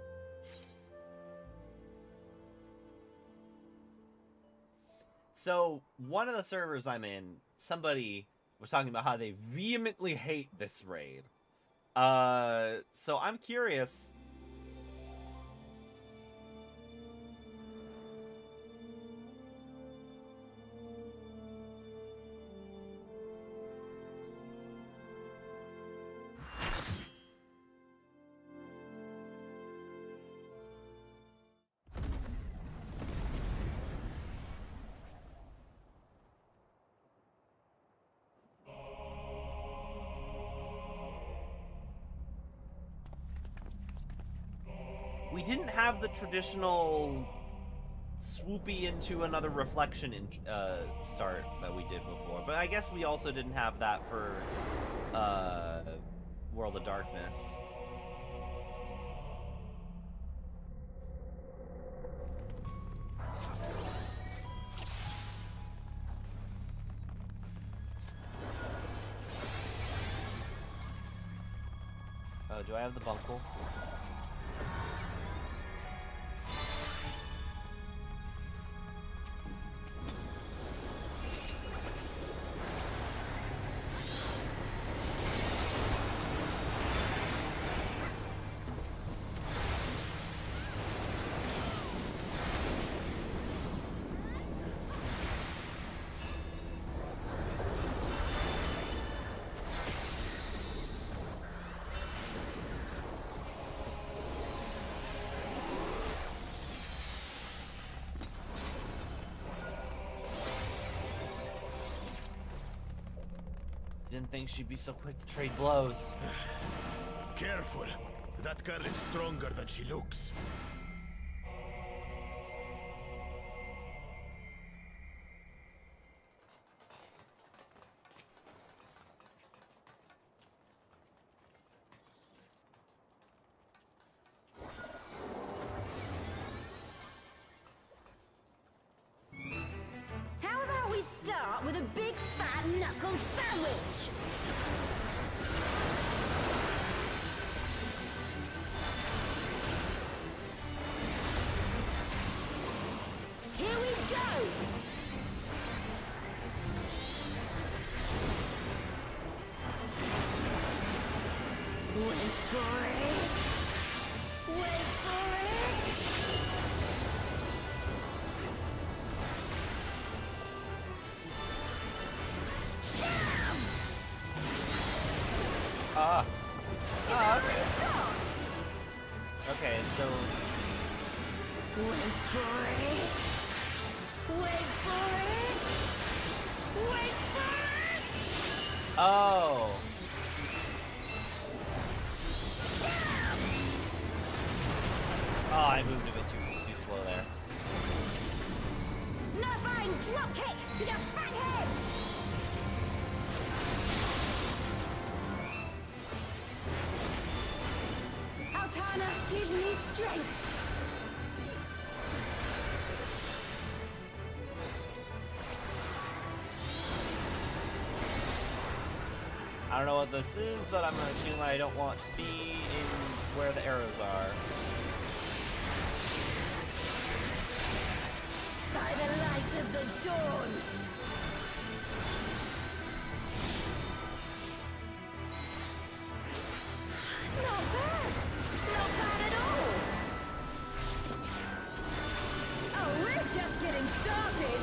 So, one of the servers I'm in, somebody was talking about how they vehemently hate this raid. So I'm curious. We didn't have the traditional swoopy into another reflection start that we did before, but I guess we also didn't have that for World of Darkness. Oh, do I have the bunkle? Didn't think she'd be so quick to trade blows. Careful. That girl is stronger than she looks. How about we start with a big fat knuckle sandwich? Here we go! Wait for it! Wait for it! Okay. Okay, so... Wait for it! Wait for it! Oh. Oh, I moved a bit too slow there. Nervine drop kick to your fat head! Altana, give me strength! I don't know what this is, but I'm gonna assume I don't want to be in where the arrows are. By the light of the dawn! Not bad! Not bad at all! Oh, we're just getting started!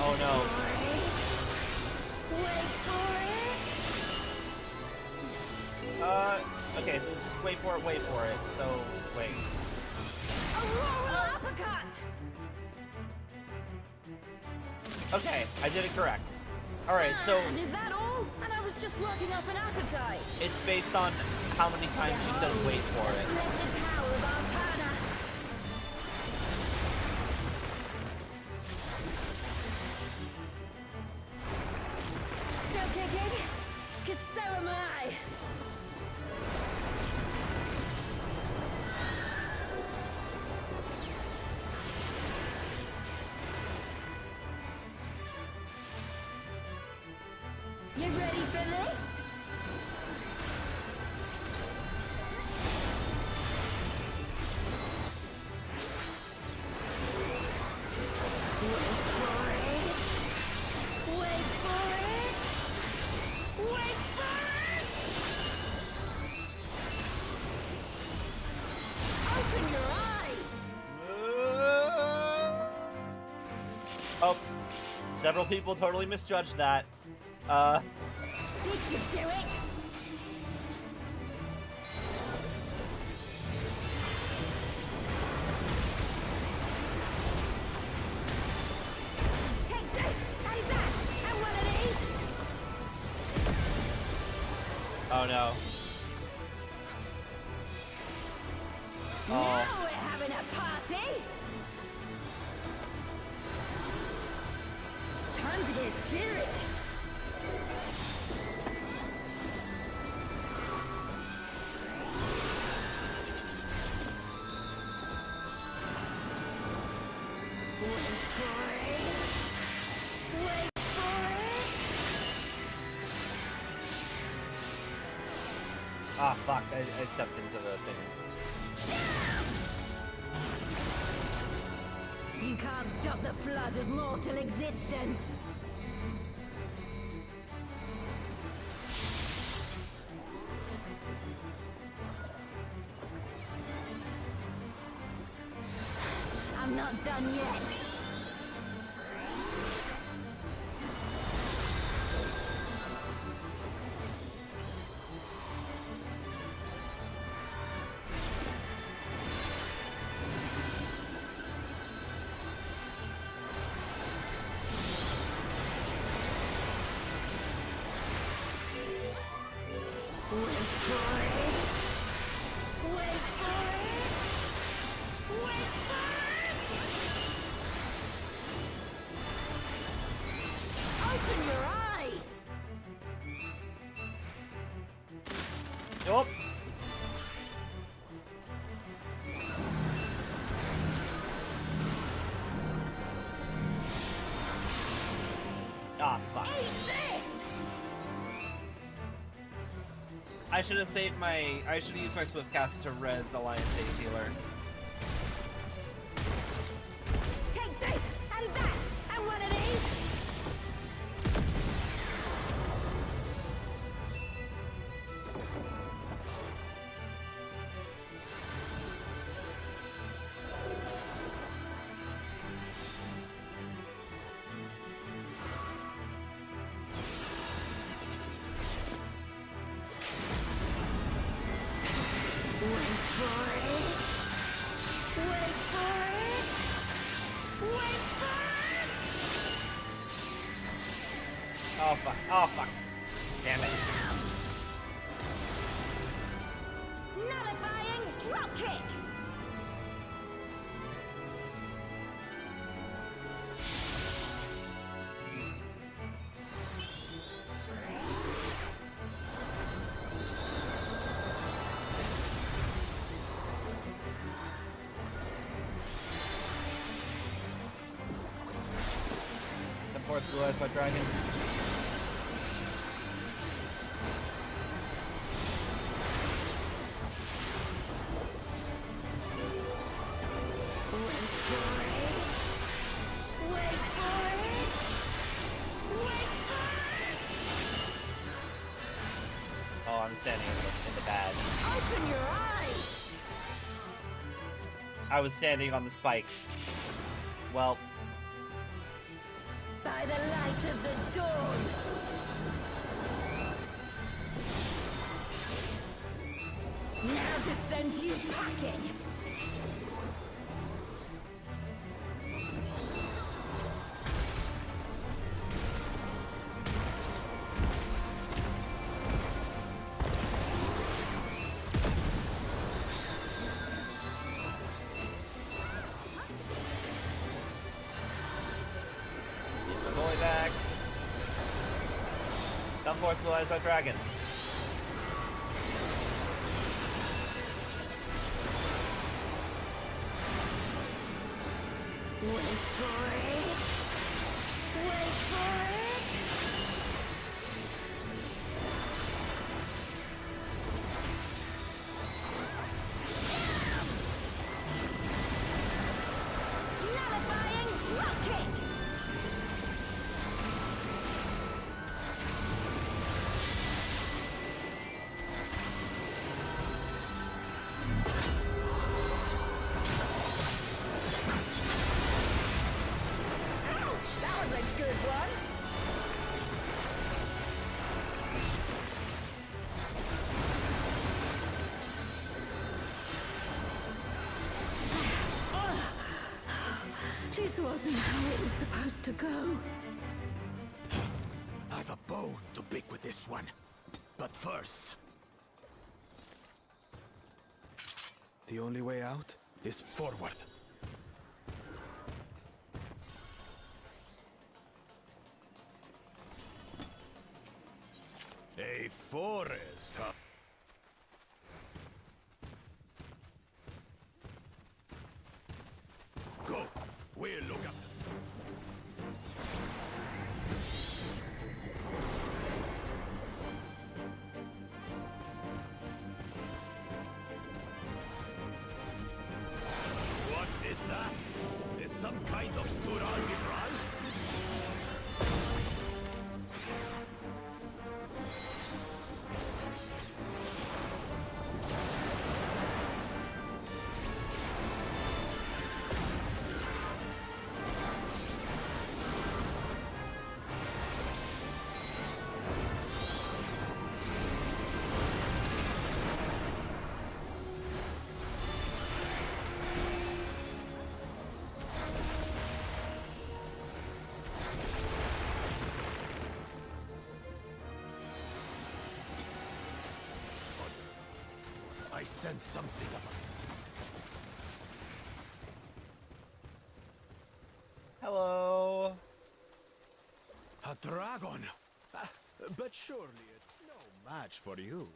Oh no. Wait for it! Okay, so just wait for it. So, wait. Auroral uppercut! Okay, I did it correct. Alright, so And is that all? And I was just working up an appetite. it's based on how many times she says wait for it. Blessed power of Altana. Still kicking? 'Cause so am I. You ready for this? Wait for it! Wait for it! Open your eyes! Oh, several people totally misjudged that. This should do it! Take this, and that, and one of these! Oh no. Now we're having a party! Time to get serious! Wait for it! Wait for it! Ah, fuck, I stepped into the thing. You can't stop the flood of mortal existence! I'm not done yet! Wait for it! Wait for it! Wait for it! Open your eyes! Nope. Ah, fuck. Eat this! I should have saved I should have used my Swift Cast to res Alliance Ace Healer. Take this, and that, and one of these! Wait for it! fuck. Oh, fuck. Damn it. Nullifying dropkick! Blue Eyes White Dragon. Oh, I'm standing in the bad. Open your eyes! I was standing on the spikes. Well. By the light of the dawn! Now to send you packing! Back. Come forth, Blue Eyes White Dragon. Wait for it! Wait for it! Nullifying dropkick! This wasn't how it was supposed to go. I've a bone to pick with this one. But first... the only way out is forward. A forest, huh? Go! We'll look up. What is that? Is some kind of Tural Vitral? I sense something about Hello. a dragon. But surely it's no match for you.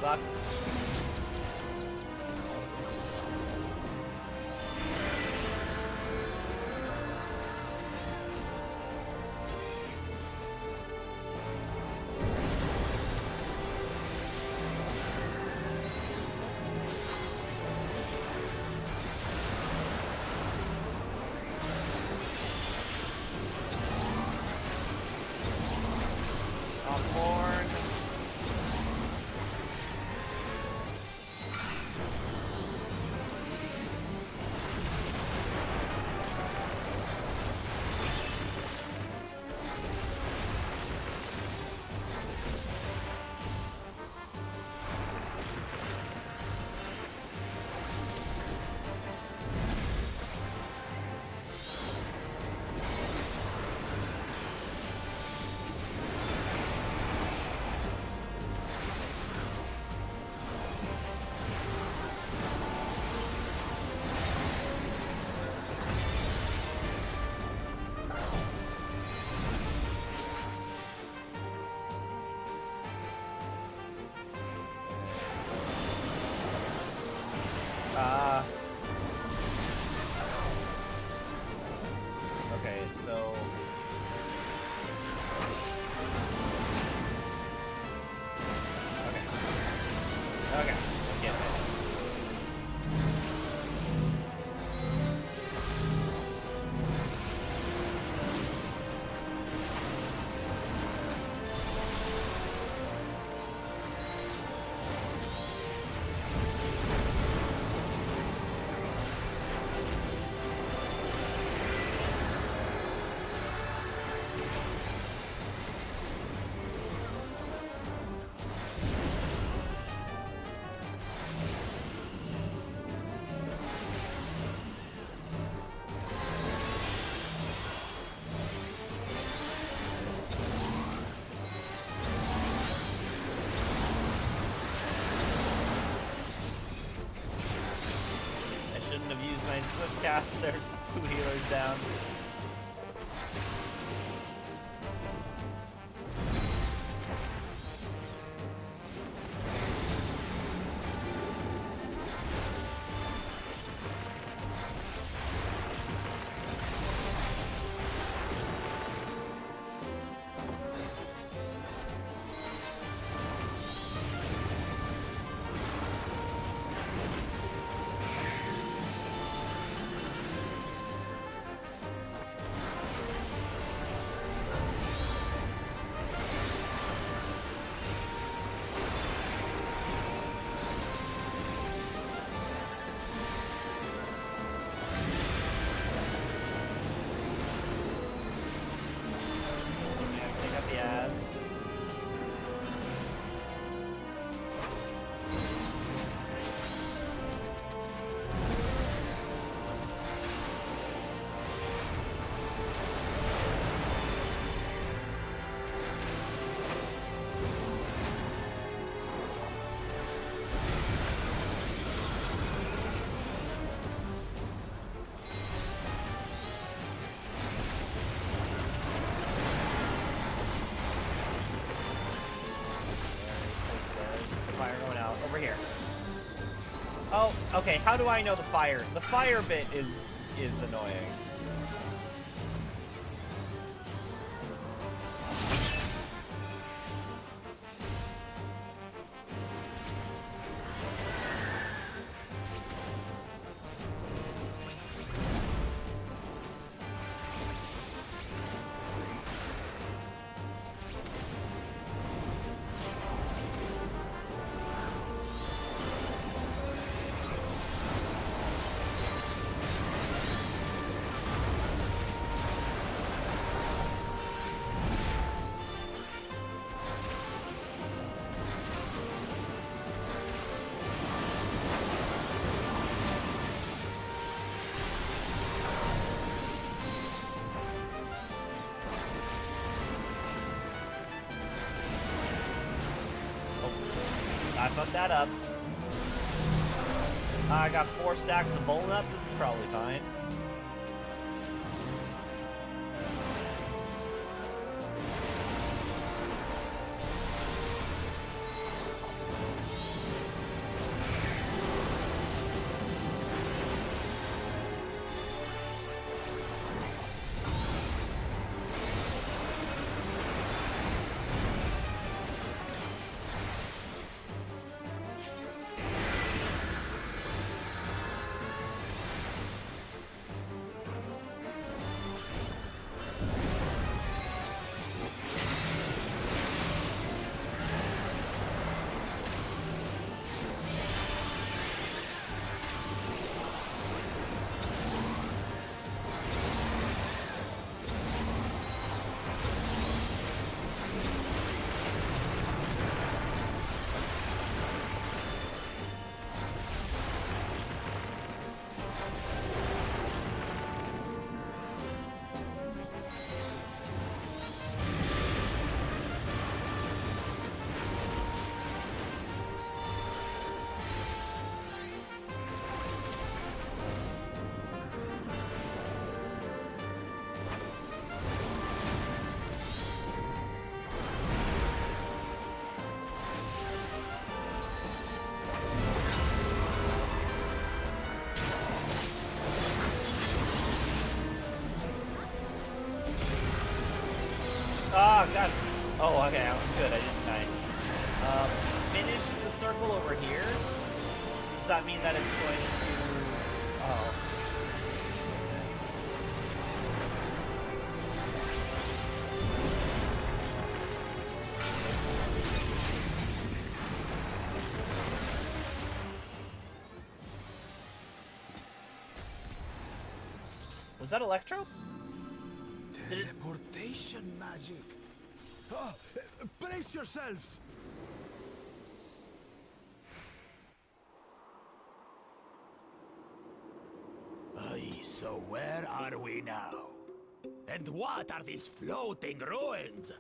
Fuck. Popcorn. Okay, so... Okay, I'm getting it. Shouldn't have used my quick cast. There's 2 healers down. Over here. Oh, okay, how do I know the fire? The fire bit is annoying. I fucked that up. I got 4 stacks of bone up. This is probably fine. Ah, gosh. Oh, okay, I'm good. I didn't die. Finish the circle over here. Does that mean that it's going to... Oh. Was that Electro? Teleportation magic. Oh, brace yourselves. Aye, so where are we now? And what are these floating ruins?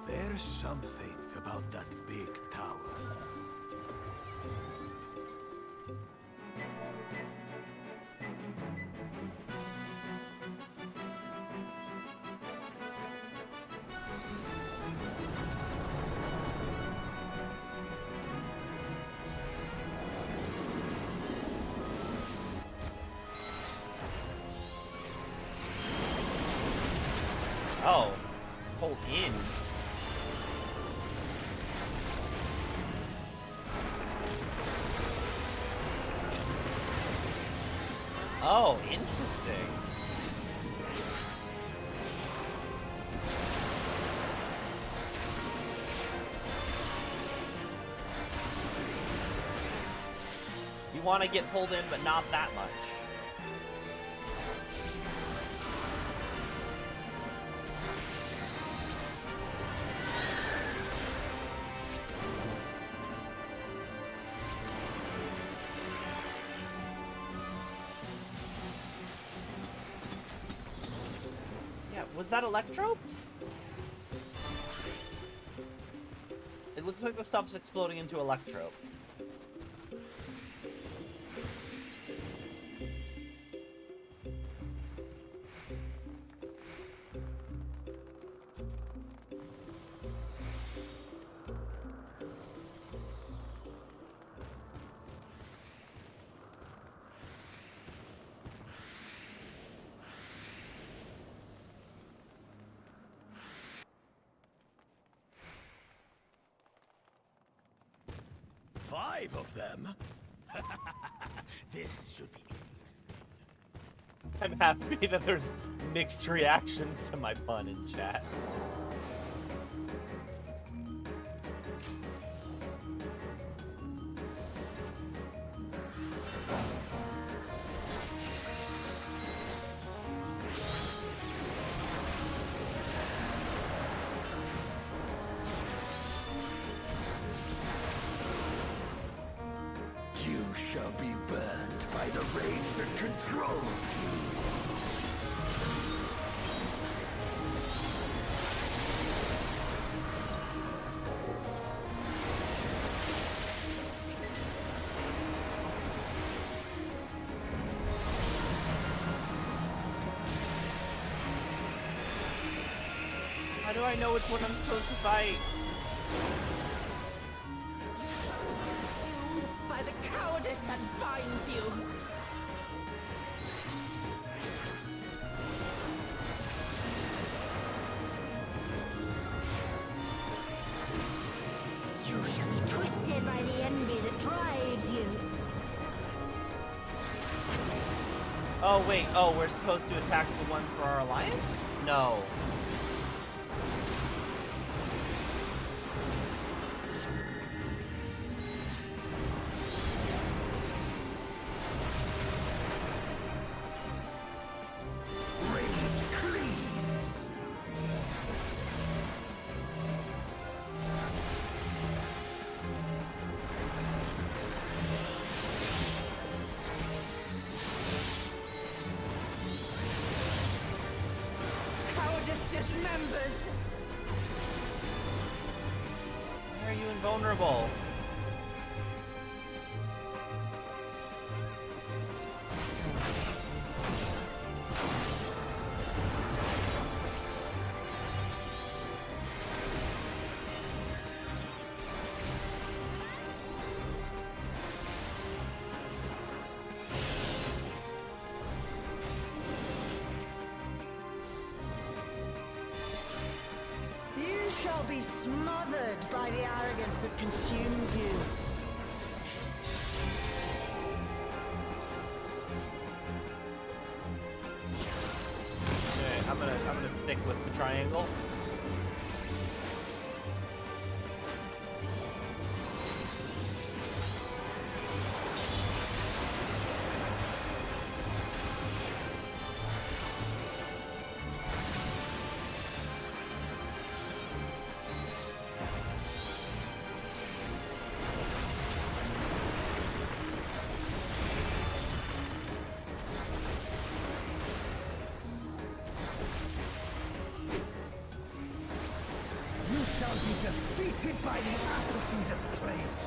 There's something about that big tower. Oh. Hold in. Oh, interesting. You want to get pulled in, but not that much. Was that Electro? It looks like the stuff's exploding into Electro. Five of them? This should be interesting. I'm happy that there's mixed reactions to my pun in chat. You shall be burned by the rage that controls you. How do I know which one I'm supposed to fight? By the cowardice that binds you. Oh, wait. Oh, we're supposed to attack the one for our alliance? No. Dismembers. Why are you invulnerable? You shall be smothered by the arrogance that consumes you. Okay, I'm gonna stick with the triangle. You shall be defeated by the apathy that plagues.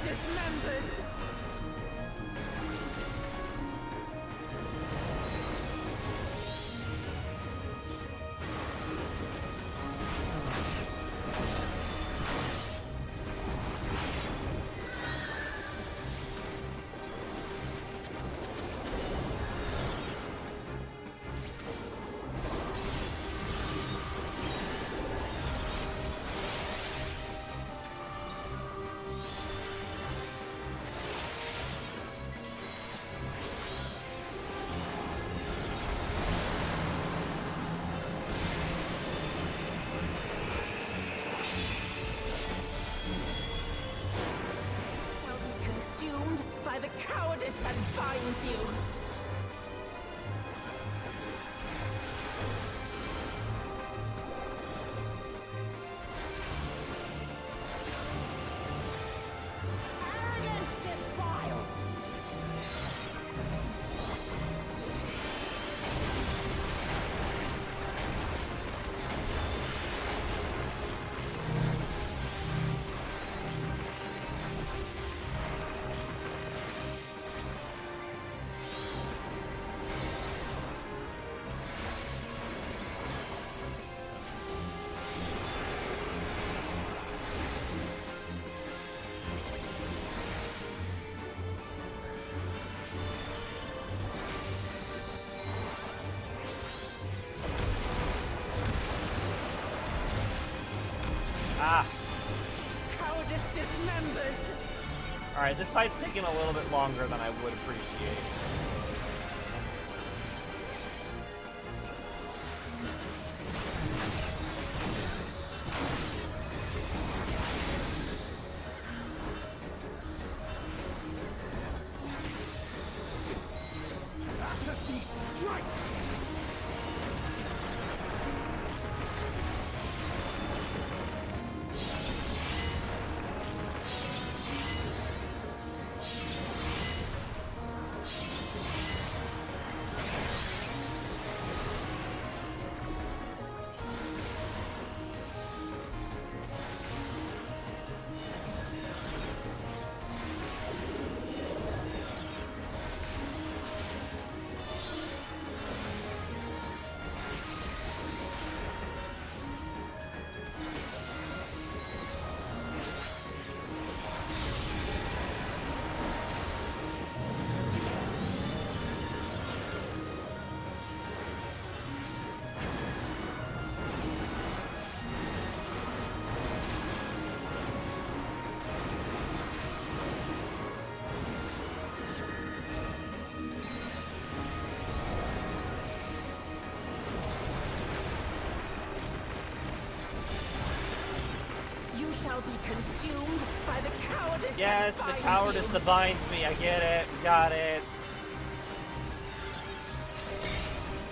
Dismembers. By the cowardice that binds you. Arrogance defiles. Ah! Cowardice dismembers. Alright, this fight's taking a little bit longer than I would appreciate. Apathy strikes! shall be consumed by the cowardice Yes, that the binds cowardice you. that binds me. I get it. Got it.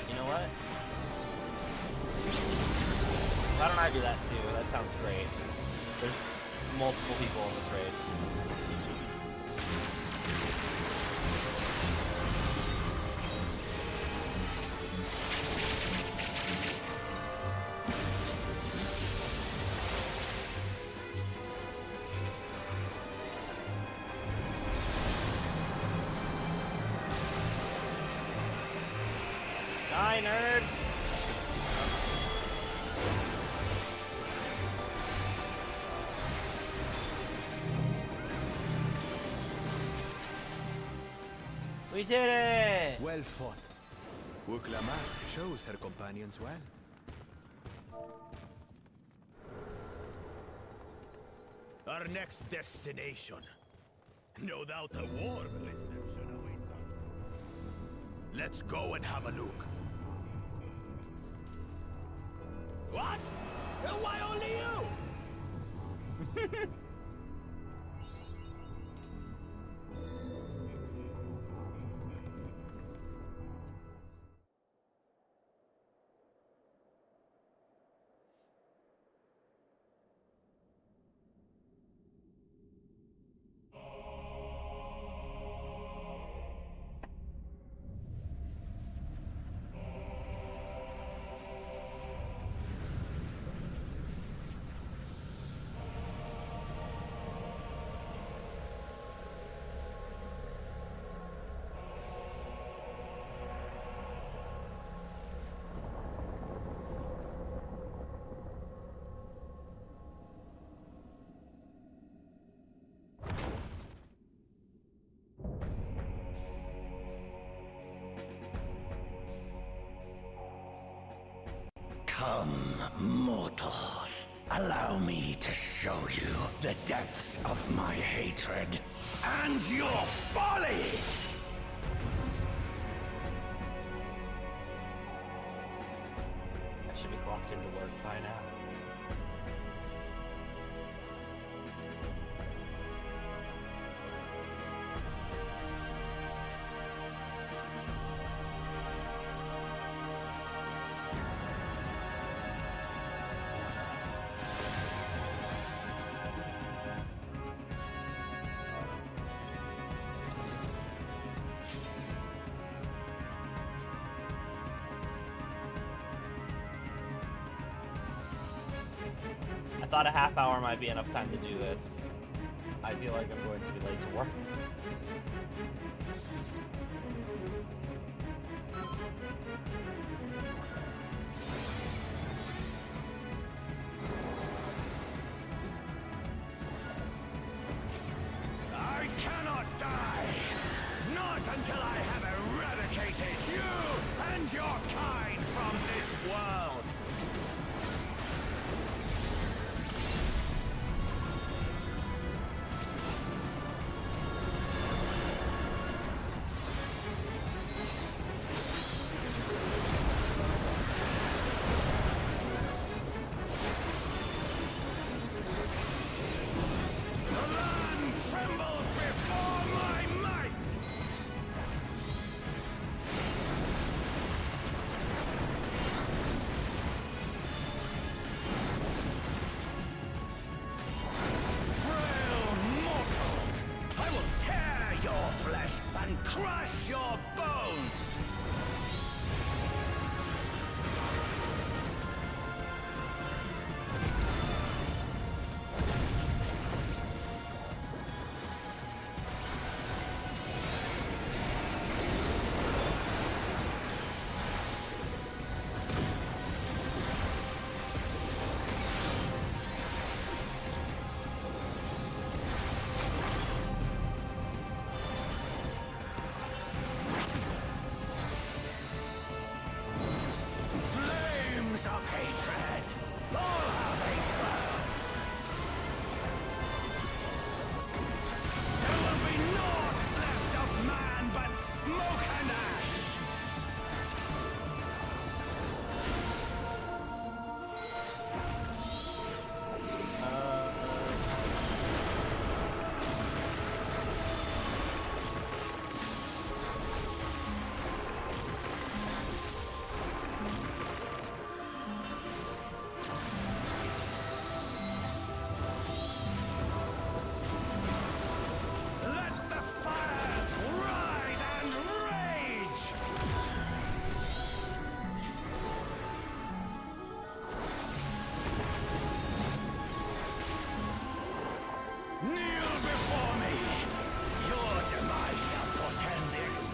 You know what? Why don't I do that too? That sounds great. There's multiple people in this raid. Die, nerds! We did it! Well fought. Uklama shows her companions well. Our next destination. No doubt a warm reception awaits us. Let's go and have a look. What? Why only you? Come, mortals. Allow me to show you the depths of my hatred and your folly! I should be clocked into work by now. I thought a half hour might be enough time to do this. I feel like I'm going to be late to work. I cannot die! Not until I have eradicated you and your kind from this world!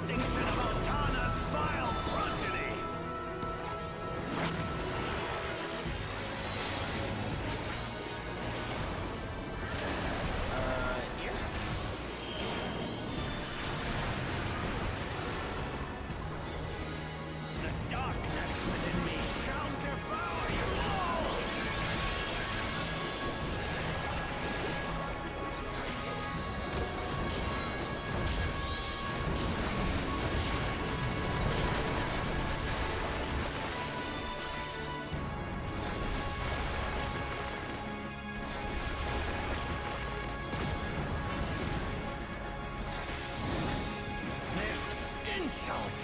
extinction of Altana's vile progeny! Here? The darkness within me shall devour you all! This insult,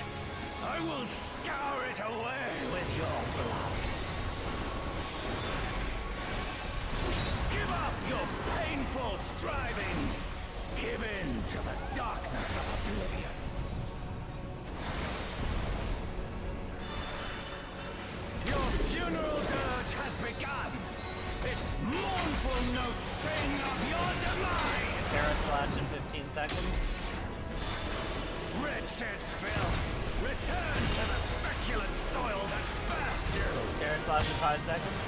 I will scour it away with your blood. Give up your painful strivings. Give in to the darkness of oblivion. Your funeral dirge has begun. Its mournful notes sing of your demise. Terra slash in 15 seconds. Wretched filth, return to the feculent soil that birthed you. Terra slash in 5 seconds.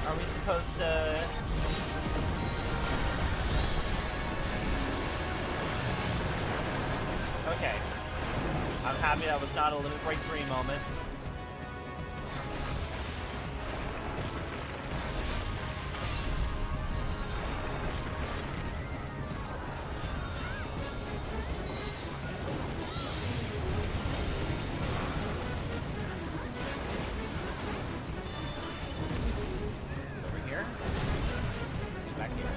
Are we supposed to... Okay. I'm happy that was not a limit break 3 moment. Over here. Let's go back here.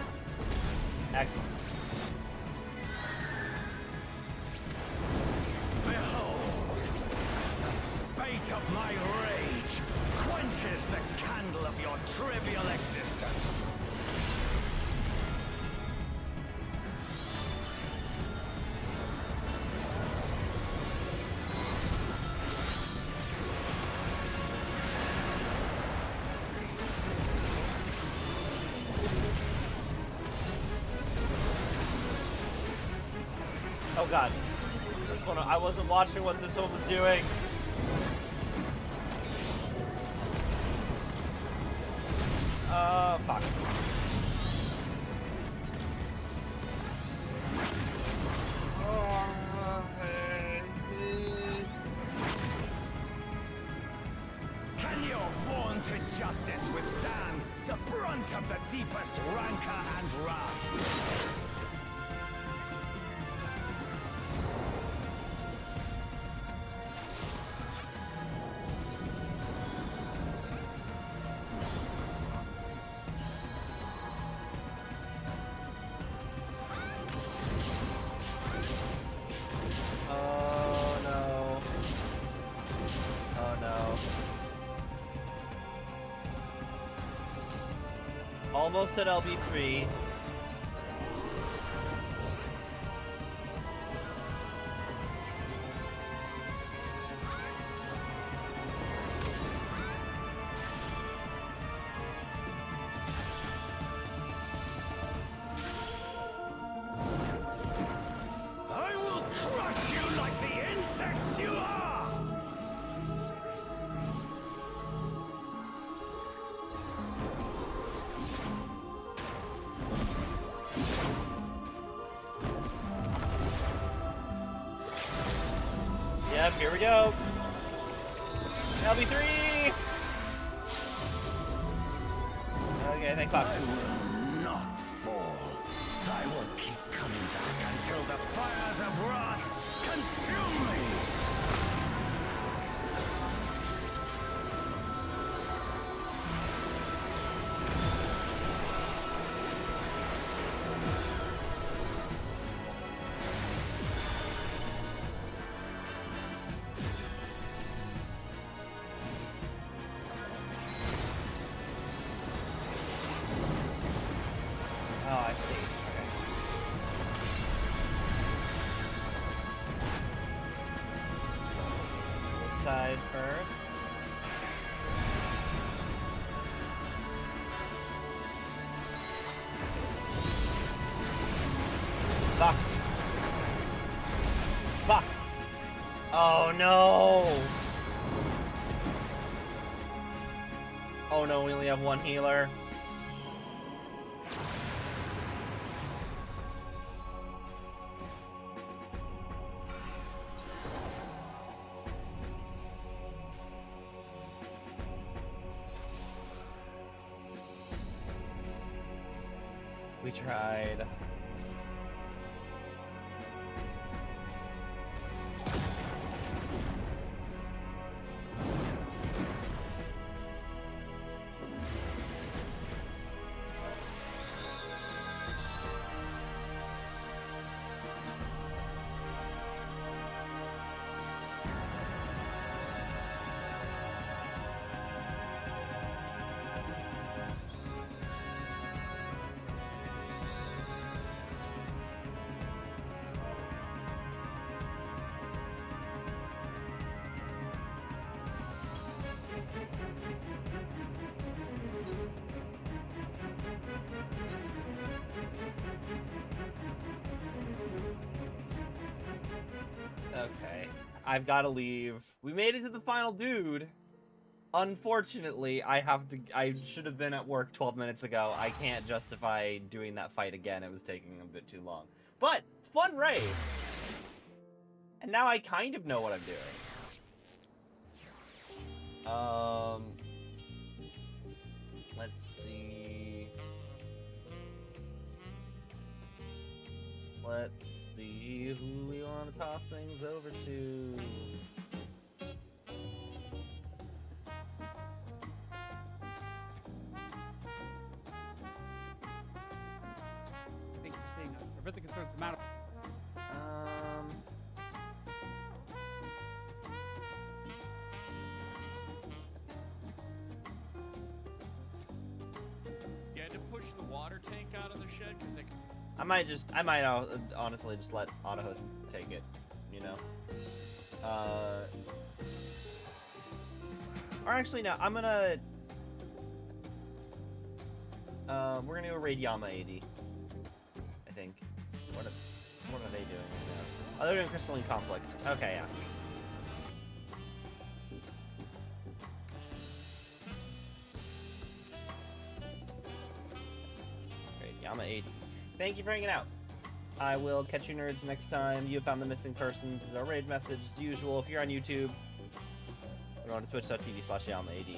Excellent. Behold, as the spate of my rage quenches the candle of your trivial existence. Oh god. I wasn't watching what this one was doing. Fuck. Can your vaunted justice withstand the brunt of the deepest rancor and wrath? Oh no. Oh no. Almost at LB3. I will crush you like the insects you are! Yep, here we go. LB3! Okay, thank fuck. I will not fall. I will keep coming back until the fires of wrath consume me! Oh, I see. Okay. This side first. Fuck. Fuck. Oh no, we only have one healer. We tried. Okay, I've got to leave. We made it to the final dude. Unfortunately, I should have been at work 12 minutes ago. I can't justify doing that fight again. It was taking a bit too long. But, fun raid! And now I kind of know what I'm doing. Let's see. Let's see who we want to toss things over to. I think you're saying a really concerned amount of... You had to push the water tank out of the shed because it... I might honestly just let AutoHost take it, you know? Or actually, no, I'm gonna... we're gonna go raid Yama 80. I think. What are they doing right now? Oh, they're doing Crystalline Conflict. Okay, yeah. Raid Yama 80. Thank you for hanging out. I will catch you nerds next time. You have found the missing persons is our raid message as usual. If you're on YouTube, you're on Twitch.tv/Yama80.